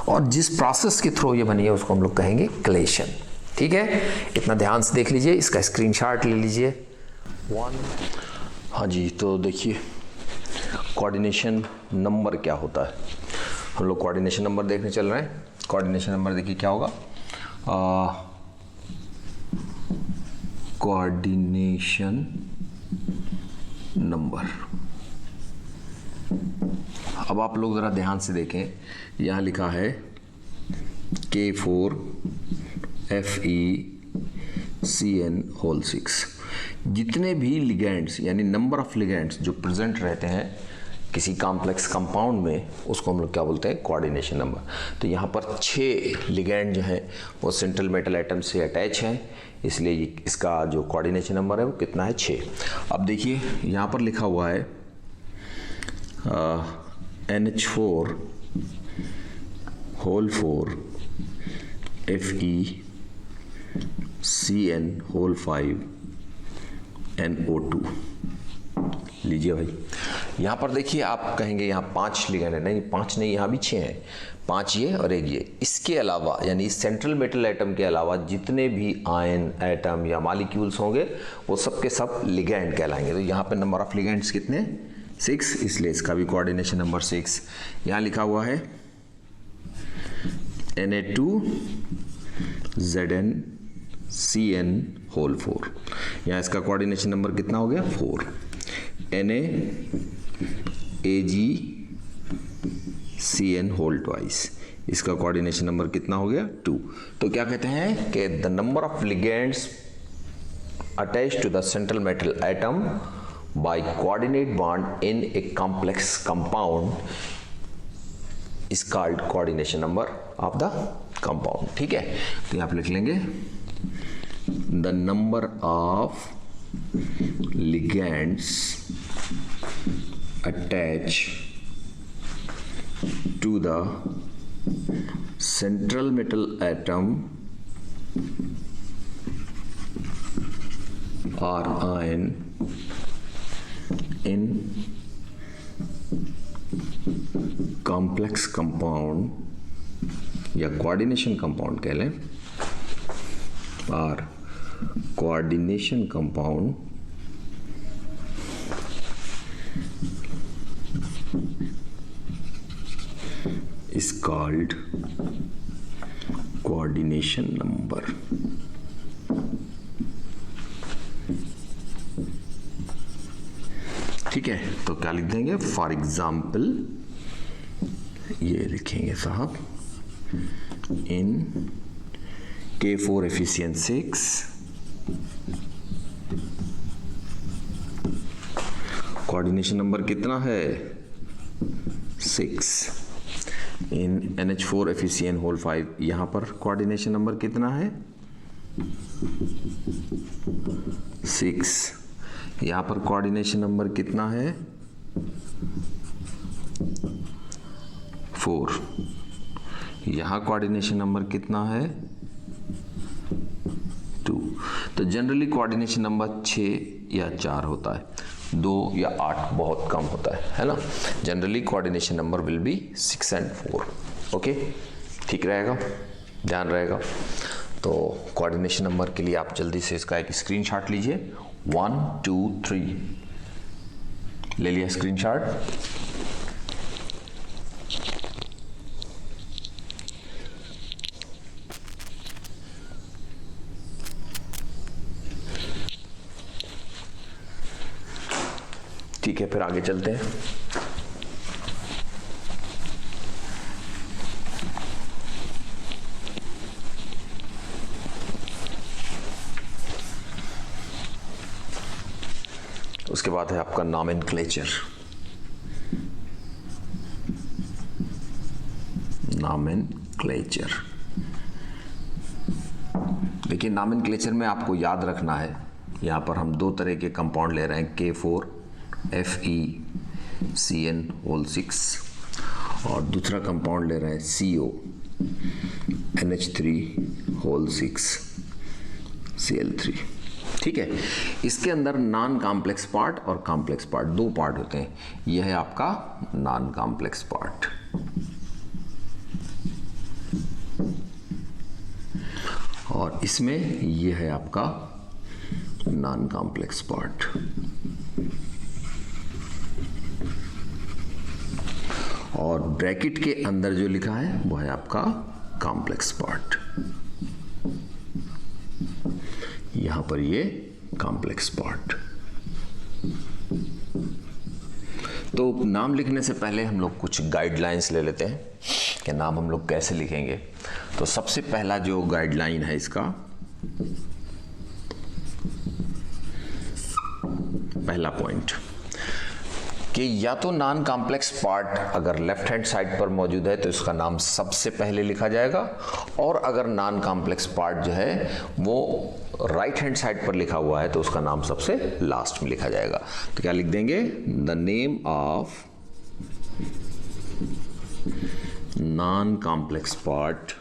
और जिस प्रोसेस के थ्रू ये बनी है उसको हम लोग कहेंगे क्लेशन। ठीक है, इतना ध्यान से देख लीजिए, इसका स्क्रीनशॉट ले लीजिए। हाँ जी, तो देखिए कोऑर्डिनेशन नंबर क्या होता है। हम लोग कोऑर्डिनेशन नंबर देखने चल रहे हैं। कोऑर्डिनेशन नंबर देखिए क्या होगा, कोऑर्डिनेशन नंबर। अब आप लोग ज़रा ध्यान से देखें, यहाँ लिखा है K4FeCN होल 6। जितने भी लिगेंड्स यानी नंबर ऑफ लिगेंड्स जो प्रेजेंट रहते हैं किसी कॉम्प्लेक्स कंपाउंड में, उसको हम लोग क्या बोलते हैं, कोऑर्डिनेशन नंबर। तो यहाँ पर 6 लिगेंड जो है वो सेंट्रल मेटल एटम से अटैच हैं, इसलिए इसका जो कोऑर्डिनेशन नंबर है वो कितना है, 6। अब देखिए यहाँ पर लिखा हुआ है NH4 whole 4 FeCN whole 5 NO2। लीजिए भाई, यहाँ पर देखिए, आप कहेंगे यहाँ 5 लिगेंड है, नहीं 5 नहीं, यहाँ भी 6 हैं, 5 ये और 1 ये। इसके अलावा यानी सेंट्रल मेटल एटम के अलावा जितने भी आयन एटम या मॉलिक्यूल्स होंगे वो सब के सब लिगेंड कहलाएंगे। तो यहाँ पे नंबर ऑफ लिगेंड्स कितने, 6, इसलिए इसका भी कोऑर्डिनेशन नंबर 6। यहाँ लिखा हुआ है Na2ZnCN होल 4। यहाँ इसका कोऑर्डिनेशन नंबर कितना हो गया, 4। NaAgCN होल 2, इसका कोऑर्डिनेशन नंबर कितना हो गया, 2। तो क्या कहते हैं कि the number of ligands attached to the central metal atom by coordinate bond in a complex compound is called coordination number of the compound. ठीक है, तो यहाँ पे लिख लेंगे the number of ligands attached to the central metal atom or ion in complex compound या coordination compound कह लें, और coordination compound is called coordination number। ठीक है, तो क्या लिख देंगे, फॉर एग्जाम्पल ये लिखेंगे साहब, इन K4FeCN6 कोऑर्डिनेशन नंबर कितना है, 6। इन NH4FeCN होल 5, यहाँ पर कोऑर्डिनेशन नंबर कितना है, 6। यहाँ पर कोऑर्डिनेशन नंबर कितना है, 4। यहाँ कोऑर्डिनेशन नंबर कितना है, 2। तो जनरली कोऑर्डिनेशन नंबर 6 या 4 होता है। 2 या 8 बहुत कम होता है ना। Generally coordination number will be 6 and 4। Okay, ठीक रहेगा, ध्यान रहेगा। तो कोऑर्डिनेशन नंबर के लिए आप जल्दी से इसका एक स्क्रीनशॉट लीजिए। 1 2 3 ले लिया स्क्रीनशॉट। ठीक है, फिर आगे चलते हैं। उसके बाद है आपका नॉमेनक्लेचर। नॉमेनक्लेचर, देखिए नॉमेनक्लेचर में आपको याद रखना है, यहां पर हम 2 तरह के कंपाउंड ले रहे हैं, K4FeCN6 और दूसरा कंपाउंड ले रहे हैं CONH36Cl3। ठीक है, इसके अंदर नॉन कॉम्प्लेक्स पार्ट और कॉम्प्लेक्स पार्ट 2 पार्ट होते हैं। यह है आपका नॉन कॉम्प्लेक्स पार्ट और इसमें यह है आपका नॉन कॉम्प्लेक्स पार्ट। और ब्रैकेट के अंदर जो लिखा है वो है आपका कॉम्प्लेक्स पार्ट। यहां पर ये कॉम्प्लेक्स पार्ट। तो नाम लिखने से पहले हम लोग कुछ गाइडलाइंस ले लेते हैं कि नाम हम लोग कैसे लिखेंगे। तो सबसे पहला जो गाइडलाइन है इसका, पहला पॉइंट कि या तो नॉन कॉम्प्लेक्स पार्ट अगर लेफ्ट हैंड साइड पर मौजूद है तो इसका नाम सबसे पहले लिखा जाएगा, और अगर नॉन कॉम्प्लेक्स पार्ट जो है वो राइट हैंड साइड पर लिखा हुआ है तो उसका नाम सबसे लास्ट में लिखा जाएगा। तो क्या लिख देंगे, the name of non complex part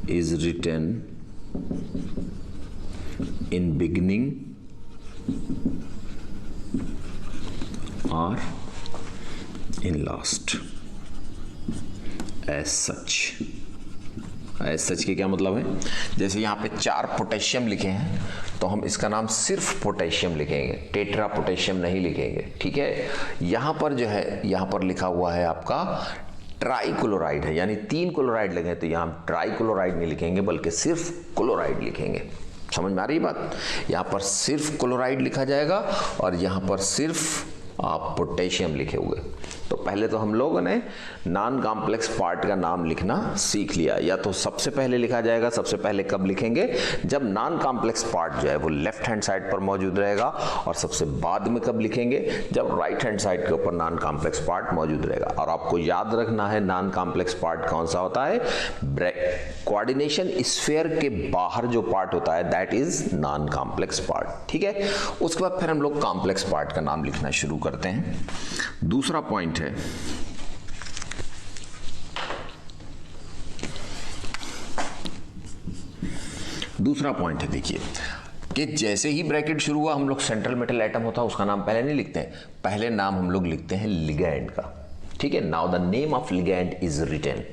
is written in beginning or in last as such। As such के क्या मतलब है, जैसे यहाँ पे 4 पोटेशियम लिखे हैं तो हम इसका नाम सिर्फ पोटेशियम लिखेंगे, टेट्रा पोटेशियम नहीं लिखेंगे। ठीक है, यहाँ पर जो है, यहाँ पर लिखा हुआ है आपका ट्राइक्लोराइड है, यानी 3 क्लोराइड लगे तो यहाँ हम ट्राइक्लोराइड नहीं लिखेंगे बल्कि सिर्फ क्लोराइड लिखेंगे। समझ में आ रही बात, यहाँ पर सिर्फ क्लोराइड लिखा जाएगा और यहाँ पर सिर्फ आप पोटेशियम लिखे हुए। तो पहले तो हम लोगों ने नॉन कॉम्प्लेक्स पार्ट का नाम लिखना सीख लिया। या तो सबसे पहले लिखा जाएगा, सबसे पहले कब लिखेंगे, जब नॉन कॉम्प्लेक्स पार्ट जो है वो लेफ्ट हैंड साइड पर मौजूद रहेगा, और सबसे बाद में कब लिखेंगे, जब राइट हैंड साइड के ऊपर नॉन कॉम्प्लेक्स पार्ट मौजूद रहेगा। और आपको याद रखना है नॉन कॉम्प्लेक्स पार्ट कौन सा होता है, कोऑर्डिनेशन स्फीयर के बाहर जो पार्ट होता है that is non complex part. ठीक है, उसके बाद फिर हम लोग कॉम्प्लेक्स पार्ट का नाम लिखना शुरू करते हैं। दूसरा पॉइंट है, दूसरा पॉइंट है देखिए कि जैसे ही ब्रैकेट शुरू हुआ हम लोग सेंट्रल मेटल एटम होता है उसका नाम पहले नहीं लिखते हैं, पहले नाम हम लोग लिखते हैं लिगैंड का। ठीक है, now the name of ligand is written.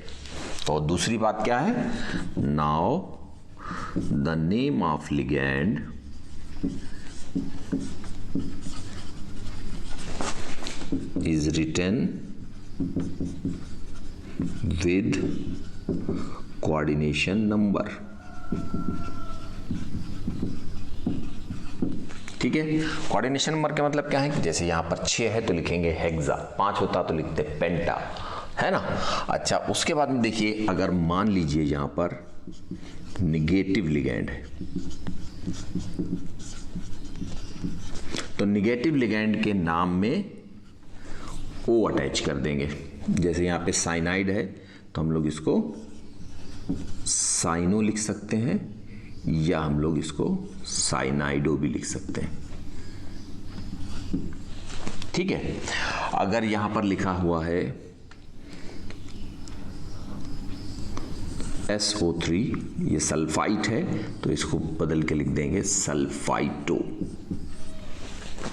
तो दूसरी बात क्या है, now the name of ligand is written with coordination number। ठीक है, कोऑर्डिनेशन नंबर का मतलब क्या है कि जैसे यहां पर 6 है तो लिखेंगे हेक्सा, 5 होता तो लिखते पेंटा, है ना। अच्छा, उसके बाद में देखिए अगर मान लीजिए यहां पर निगेटिव लिगैंड है तो निगेटिव लिगैंड के नाम में O अटैच कर देंगे। जैसे यहाँ पे साइनाइड है तो हम लोग इसको साइनो लिख सकते हैं या हम लोग इसको साइनाइडो भी लिख सकते हैं। ठीक है, अगर यहां पर लिखा हुआ है SO3, ये सल्फाइट है तो इसको बदल के लिख देंगे सल्फाइटो।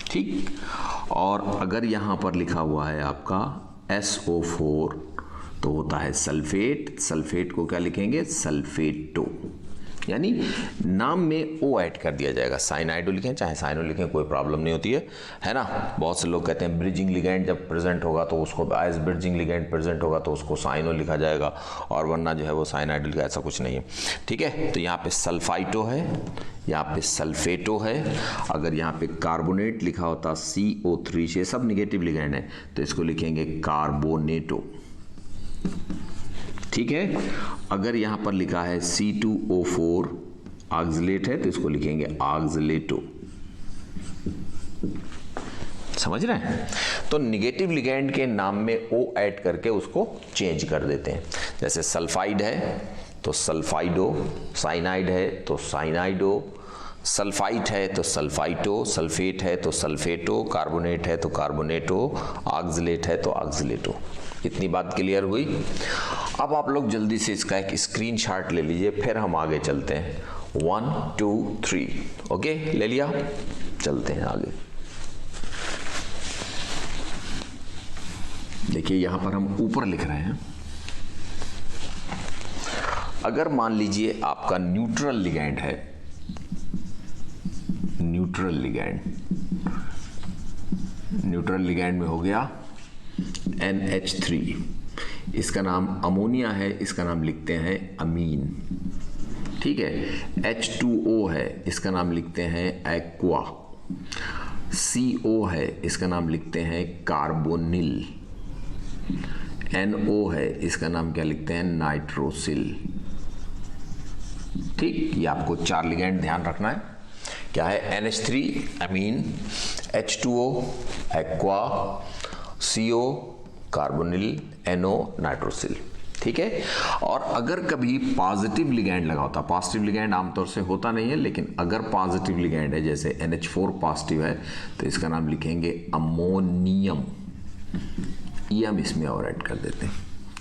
ठीक, और अगर यहां पर लिखा हुआ है आपका SO4 तो होता है सल्फेट, सल्फेट को क्या लिखेंगे, सल्फेटो। यानी नाम में ओ ऐड कर दिया जाएगा। साइनाइडो लिखें चाहे साइनो लिखें, कोई प्रॉब्लम नहीं होती है ना। बहुत से लोग कहते हैं ब्रिजिंग लिगेंड जब प्रेजेंट होगा तो उसको एज ब्रिजिंग लिगेंड प्रेजेंट होगा तो उसको साइनो लिखा जाएगा, और वरना जो है वो साइनाइडो लिखा, ऐसा कुछ नहीं है। ठीक है, तो यहाँ पे सल्फाइटो है, यहाँ पे सल्फेटो है। अगर यहाँ पे कार्बोनेट लिखा होता CO3, ये सब निगेटिव लिगेंड है तो इसको लिखेंगे कार्बोनेटो। ठीक है, अगर यहां पर लिखा है C2O4 ऑक्सलेट है तो इसको लिखेंगे ऑक्सलेटो। समझ रहे हैं? तो निगेटिव लिगेंड के नाम में ओ ऐड करके उसको चेंज कर देते हैं। जैसे सल्फाइड है तो सल्फाइडो, साइनाइड है तो साइनाइडो, सल्फाइट है तो सल्फाइटो, सल्फेट है तो सल्फेटो, कार्बोनेट है तो कार्बोनेटो, ऑक्सलेट है तो ऑक्सलेटो। इतनी बात क्लियर हुई। अब आप लोग जल्दी से इसका एक स्क्रीनशॉट ले लीजिए, फिर हम आगे चलते हैं। 1 2 3 ओके, ले लिया, चलते हैं आगे। देखिए यहां पर हम ऊपर लिख रहे हैं, अगर मान लीजिए आपका न्यूट्रल लिगैंड है, न्यूट्रल लिगैंड, न्यूट्रल लिगैंड में हो गया NH3, इसका नाम अमोनिया है, इसका नाम लिखते हैं अमीन। ठीक है, H2O है, इसका नाम लिखते हैं एक्वा। CO है, इसका नाम लिखते हैं कार्बोनिल। NO है, इसका नाम क्या लिखते हैं, नाइट्रोसिल। ठीक, ये आपको 4 लिगैंड ध्यान रखना है। क्या है, NH3 अमीन, H2O aqua, CO carbonyl, NO nitrosyl. ठीक है, और अगर कभी पॉजिटिव लिगैंड लगा होता, पॉजिटिव लिगैंड आमतौर से होता नहीं है, लेकिन अगर पॉजिटिव लिगैंड है जैसे NH4 पॉजिटिव है तो इसका नाम लिखेंगे अमोनियम। ईएम इसमें और ऐड कर देते हैं।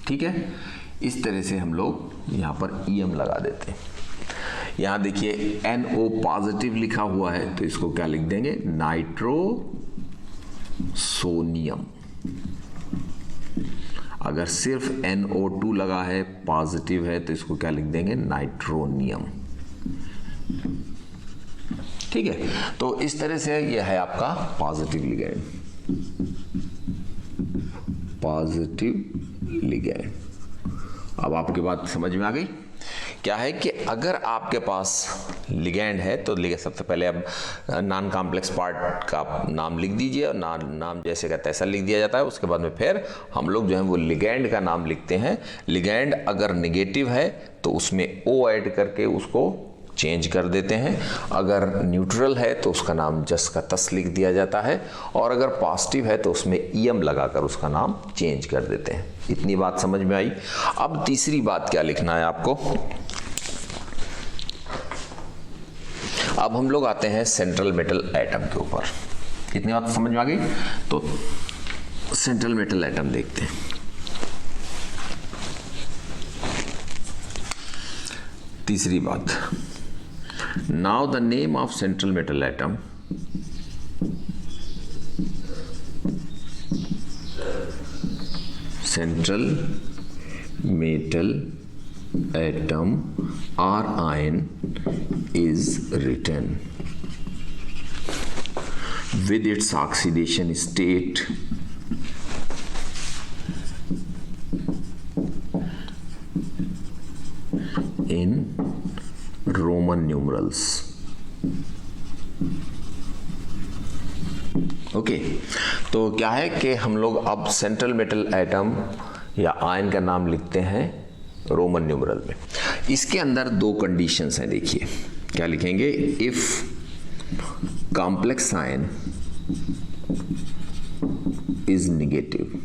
ठीक है, इस तरह से हम लोग यहाँ पर ईएम लगा देते हैं। यहाँ देखिए NO पॉजिटिव लिखा हुआ है तो इसको क्या लिख देंगे, नाइट्रोसोनियम। अगर सिर्फ NO2 लगा है पॉजिटिव है तो इसको क्या लिख देंगे, नाइट्रोनियम। ठीक है, तो इस तरह से यह है आपका पॉजिटिव लिगैंड, पॉजिटिव लिगैंड। अब आपके बात समझ में आ गई। क्या है कि अगर आपके पास लिगैंड है तो सबसे पहले अब नॉन कॉम्प्लेक्स पार्ट का नाम लिख दीजिए, और नाम जैसे का तैसा लिख दिया जाता है। उसके बाद में फिर हम लोग जो है वो लिगैंड का नाम लिखते हैं। लिगैंड अगर नेगेटिव है तो उसमें ओ ऐड करके उसको चेंज कर देते हैं, अगर न्यूट्रल है तो उसका नाम जस का तस लिख दिया जाता है, और अगर पॉजिटिव है तो उसमें ईएम लगाकर उसका नाम चेंज कर देते हैं। इतनी बात समझ में आई। अब तीसरी बात क्या लिखना है आपको, अब हम लोग आते हैं सेंट्रल मेटल एटम के ऊपर। इतनी बात समझ में आ गई, तो सेंट्रल मेटल एटम देखते हैं। तीसरी बात, now the name of central metal atom central metal atom or ion is written with its oxidation state in Roman numerals. Okay, तो क्या है कि हम लोग अब सेंट्रल मेटल एटम या आयन का नाम लिखते हैं रोमन न्यूमरल में। इसके अंदर 2 कंडीशंस हैं। देखिए क्या लिखेंगे, if complex ion is negative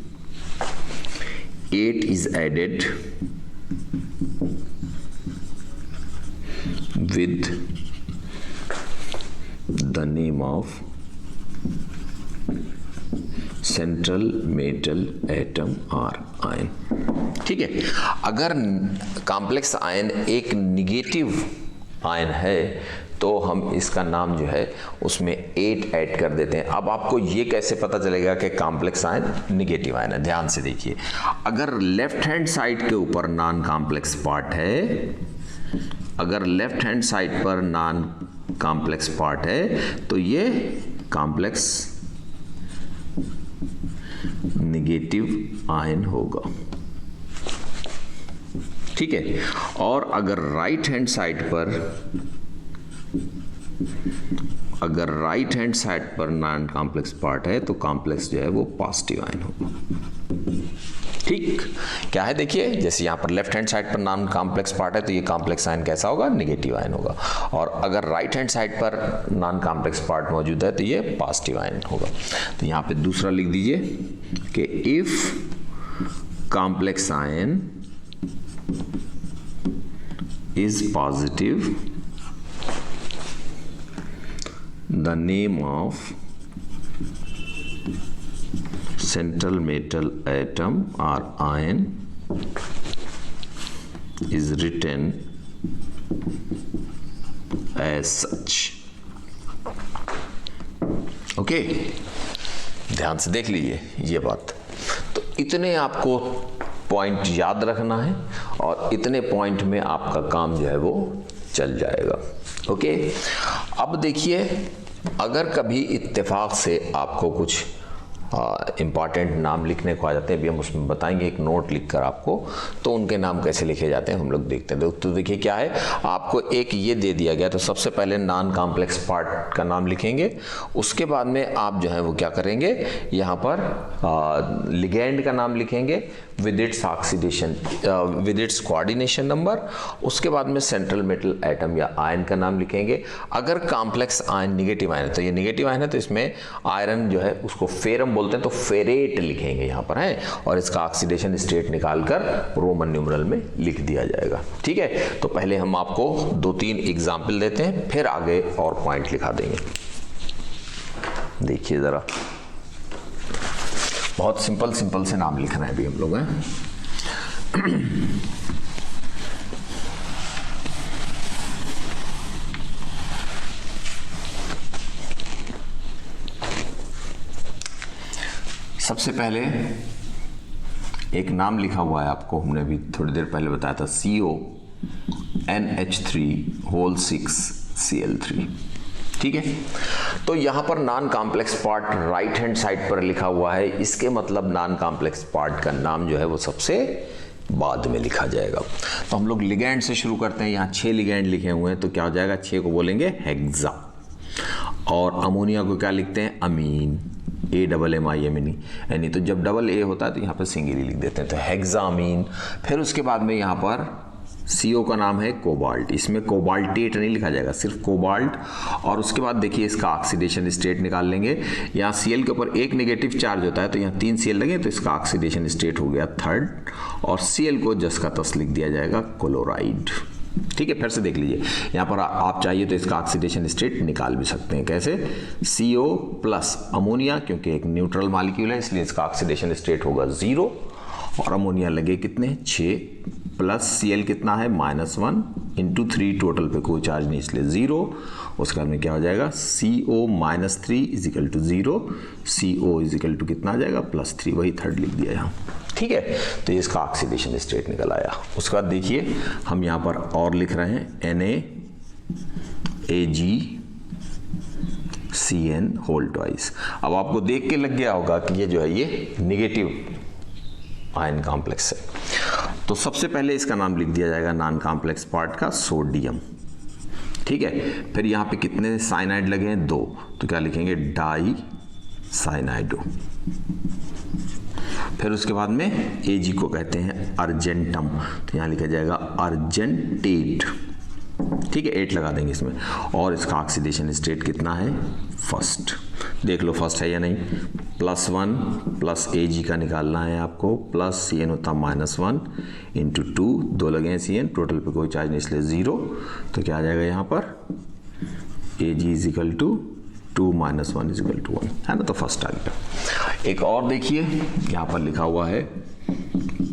8 is added with the name of central metal atom or ion. ठीक है। अगर कॉम्प्लेक्स आयन एक निगेटिव आयन है तो हम इसका नाम जो है उसमें 8 ऐड कर देते हैं। अब आपको ये कैसे पता चलेगा कि कॉम्प्लेक्स आयन निगेटिव आयन है? ध्यान से देखिए, अगर लेफ्ट हैंड साइड के ऊपर नॉन कॉम्प्लेक्स पार्ट है, अगर लेफ्ट हैंड साइड पर नॉन कॉम्प्लेक्स पार्ट है तो ये कॉम्प्लेक्स निगेटिव आयन होगा, ठीक है। और अगर राइट हैंड साइड पर नॉन कॉम्प्लेक्स पार्ट है तो कॉम्प्लेक्स जो है वो पॉजिटिव आयन होगा, ठीक। क्या है देखिए, जैसे यहां पर लेफ्ट हैंड साइड पर नॉन कॉम्प्लेक्स पार्ट है तो ये कॉम्प्लेक्स आयन कैसा होगा? निगेटिव आयन होगा। और अगर राइट हैंड साइड पर नॉन कॉम्प्लेक्स पार्ट मौजूद है तो ये पॉजिटिव आयन होगा। तो यहां पे दूसरा लिख दीजिए कि if complex ion is positive, the name of central metal atom or ion is written as such. Okay, ध्यान से देख लीजिए ये बात। तो इतने आपको पॉइंट याद रखना है और इतने पॉइंट में आपका काम जो है वो चल जाएगा। ओके, अब देखिए, अगर कभी इत्तेफाक से आपको कुछ इम्पॉर्टेंट नाम लिखने को आ जाते हैं, अभी हम उसमें बताएंगे एक नोट लिखकर आपको, तो उनके नाम कैसे लिखे जाते हैं हम लोग देखते हैं। तो देखिए क्या है, आपको एक ये दे दिया गया, तो सबसे पहले नॉन कॉम्प्लेक्स पार्ट का नाम लिखेंगे, उसके बाद में आप जो है वो क्या करेंगे, यहाँ पर लिगेंड का नाम लिखेंगे with its oxidation, with its coordination number, उसके बाद में सेंट्रल मेटल एटम या आयन का नाम लिखेंगे। अगर कॉम्प्लेक्स आयन निगेटिव आयन है तो ये निगेटिव आयन है, तो इसमें आयरन जो है उसको फेरम बोलते हैं, तो फेरेट लिखेंगे यहाँ पर है, और इसका ऑक्सीडेशन स्टेट निकालकर रोमन न्यूमरल में लिख दिया जाएगा, ठीक है। तो पहले हम आपको 2-3 एग्जाम्पल देते हैं, फिर आगे और पॉइंट लिखा देंगे। देखिए जरा, बहुत सिंपल सिंपल से नाम लिखना है अभी हम लोग हैं। सबसे पहले एक नाम लिखा हुआ है आपको, हमने अभी थोड़ी देर पहले बताया था, CONH3(6)Cl3, ठीक है। तो यहां पर non complex part right hand side पर लिखा हुआ है, इसके मतलब नॉन कॉम्प्लेक्स पार्ट का नाम जो है वो सबसे बाद में लिखा जाएगा। तो हम लोग लिगेंड से शुरू करते हैं। यहाँ 6 लिगेंड लिखे हुए हैं, तो क्या हो जाएगा, 6 को बोलेंगे हेक्सा। और अमोनिया को क्या लिखते हैं, अमीन, AMMINE, तो जब डबल ए होता है तो यहाँ पर सिंगल लिख देते हैं, तो हेक्सामीन। फिर उसके बाद में यहाँ पर CO का नाम है कोबाल्ट, इसमें कोबाल्टेट नहीं लिखा जाएगा, सिर्फ कोबाल्ट। और उसके बाद देखिए इसका ऑक्सीडेशन स्टेट निकाल लेंगे। यहाँ Cl के ऊपर एक नेगेटिव चार्ज होता है, तो यहाँ 3 Cl लगे, तो इसका ऑक्सीडेशन स्टेट हो गया 3rd, और Cl को जस का तस लिख दिया जाएगा क्लोराइड, ठीक है। फिर से देख लीजिए, यहाँ पर आप चाहिए तो इसका ऑक्सीडेशन स्टेट निकाल भी सकते हैं। कैसे, CO प्लस अमोनिया, क्योंकि एक न्यूट्रल मॉलिक्यूल है इसलिए इसका ऑक्सीडेशन स्टेट होगा 0, और अमोनिया लगे कितने, 6, प्लस Cl कितना है, -1 इंटू 3, टोटल पे कोई चार्ज नहीं इसलिए 0। उसके बाद में क्या हो जाएगा, CO-3 equal to 0, CO equal to कितना आ जाएगा, +3, वही 3rd लिख दिया यहाँ, ठीक है। तो इसका ऑक्सीडेशन स्टेट निकल आया। उसके बाद देखिए हम यहाँ पर और लिख रहे हैं NaAgCN होल ट्वाइस। अब आपको देख के लग गया होगा कि ये जो है ये निगेटिव आयन कॉम्प्लेक्स है, तो सबसे पहले इसका नाम लिख दिया जाएगा नॉन कॉम्प्लेक्स पार्ट का सोडियम, ठीक है। फिर यहाँ पे कितने साइनाइड लगे हैं, 2, तो क्या लिखेंगे, डाई साइनाइडो। फिर उसके बाद में Ag को कहते हैं अर्जेंटम, तो यहाँ लिखा जाएगा अर्जेंटेट, ठीक है, 8 लगा देंगे इसमें। और इसका ऑक्सीडेशन स्टेट कितना है, 1st, देख लो 1st है या नहीं, +1 प्लस Ag का निकालना है आपको, प्लस CN होता -1 इंटू 2, 2 लगे हैं CN, टोटल पे कोई चार्ज नहीं इसलिए 0, तो क्या आ जाएगा यहाँ पर, Ag equal to 2 - 1 equal to 1, है ना, तो 1st आ गया। एक और देखिए यहाँ पर लिखा हुआ है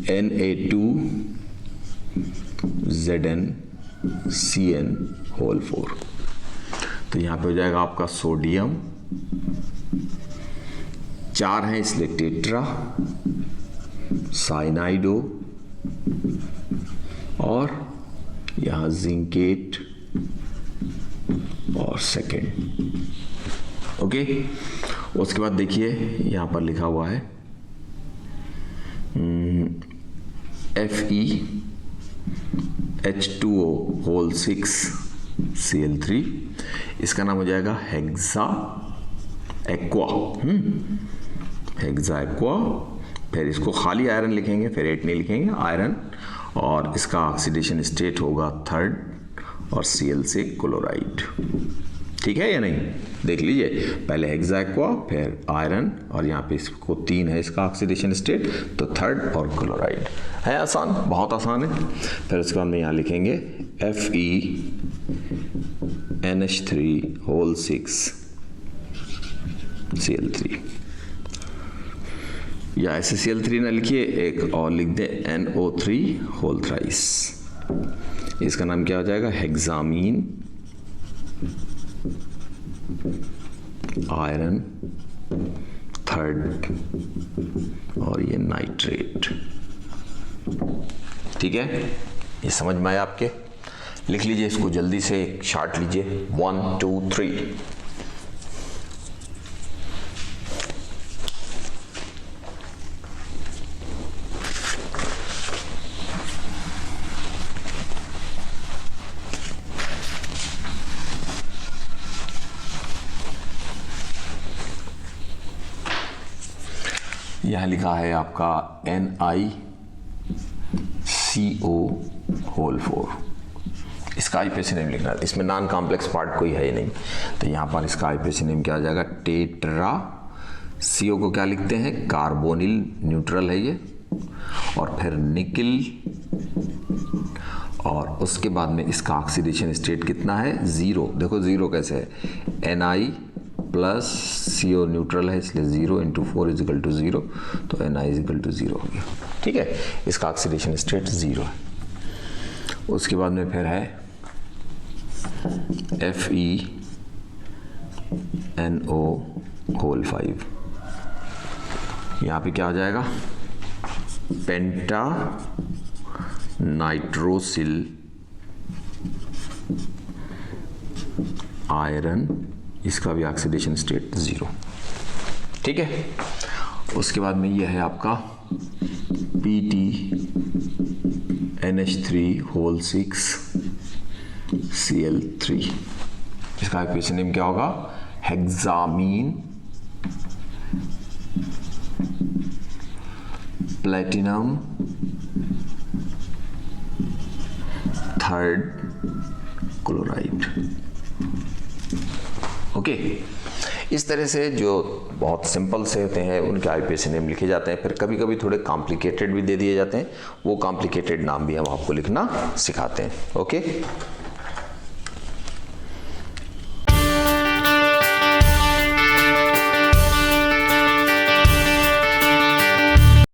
Na2ZnCN4। तो यहाँ पे हो जाएगा आपका सोडियम, 4 है इसलिए टेट्रा, साइनाइडो, और यहाँ जिंकेट और सेकेंड। ओके, उसके बाद देखिए यहाँ पर लिखा हुआ है FeH2O6Cl3, इसका नाम हो जाएगा हेक्सा एक्वा। Hexa aqua. फिर इसको खाली आयरन लिखेंगे, फेरेट नहीं लिखेंगे, आयरन, और इसका ऑक्सीडेशन स्टेट होगा 3rd और Cl से क्लोराइड। ठीक है या नहीं? देख लीजिए, पहले हेक्सा एक्वा, फिर आयरन, और यहाँ पे इसको 3 है इसका ऑक्सीडेशन स्टेट, तो 3rd और क्लोराइड। है आसान, बहुत आसान है। फिर उसके बाद में यहाँ लिखेंगे FeNH3O6Cl3, या ऐसे Cl3 ना लिखिए, एक और लिख दे NO3 होल थ्राइस। इसका नाम क्या हो जाएगा? हेक्सामीन आयरन 3rd, और ये नाइट्रेट। ठीक है, ये समझ में आया आपके? लिख लीजिए इसको जल्दी से, एक चार्ट लीजिए, 1 2 3। यहाँ लिखा है आपका NiCO4। इसका आईपीएसी नेम लिखना है, इसमें नॉन कॉम्प्लेक्स पार्ट कोई है ही नहीं, तो यहाँ पर इसका आईपीएसी नेम क्या आ जाएगा? टेट्रा। CO को क्या लिखते हैं? कार्बोनिल न्यूट्रल है ये, और फिर निकिल, और उसके बाद में इसका ऑक्सीडेशन स्टेट कितना है? 0। देखो 0 कैसे है? Na प्लस CO न्यूट्रल है, इसलिए 0 × 4 = 0, तो Na = 0 हो गया। ठीक है, इसका ऑक्सीडेशन स्टेट 0 है। उसके बाद में फिर है FeNO5। यहाँ पे क्या हो जाएगा? पेंटा नाइट्रोसिल आयरन, इसका भी ऑक्सीडेशन स्टेट 0। ठीक है, उसके बाद में ये है आपका PTNH3O6Cl3। इसका आईपीएसी नेम क्या होगा? Hexamine platinum 3rd chloride. Okay, इस तरह से जो बहुत सिंपल से होते हैं उनके आईपीएसी नेम लिखे जाते हैं। फिर कभी कभी थोड़े कॉम्प्लिकेटेड भी दे दिए जाते हैं, वो कॉम्प्लिकेटेड नाम भी हम आपको लिखना सिखाते हैं। ओके।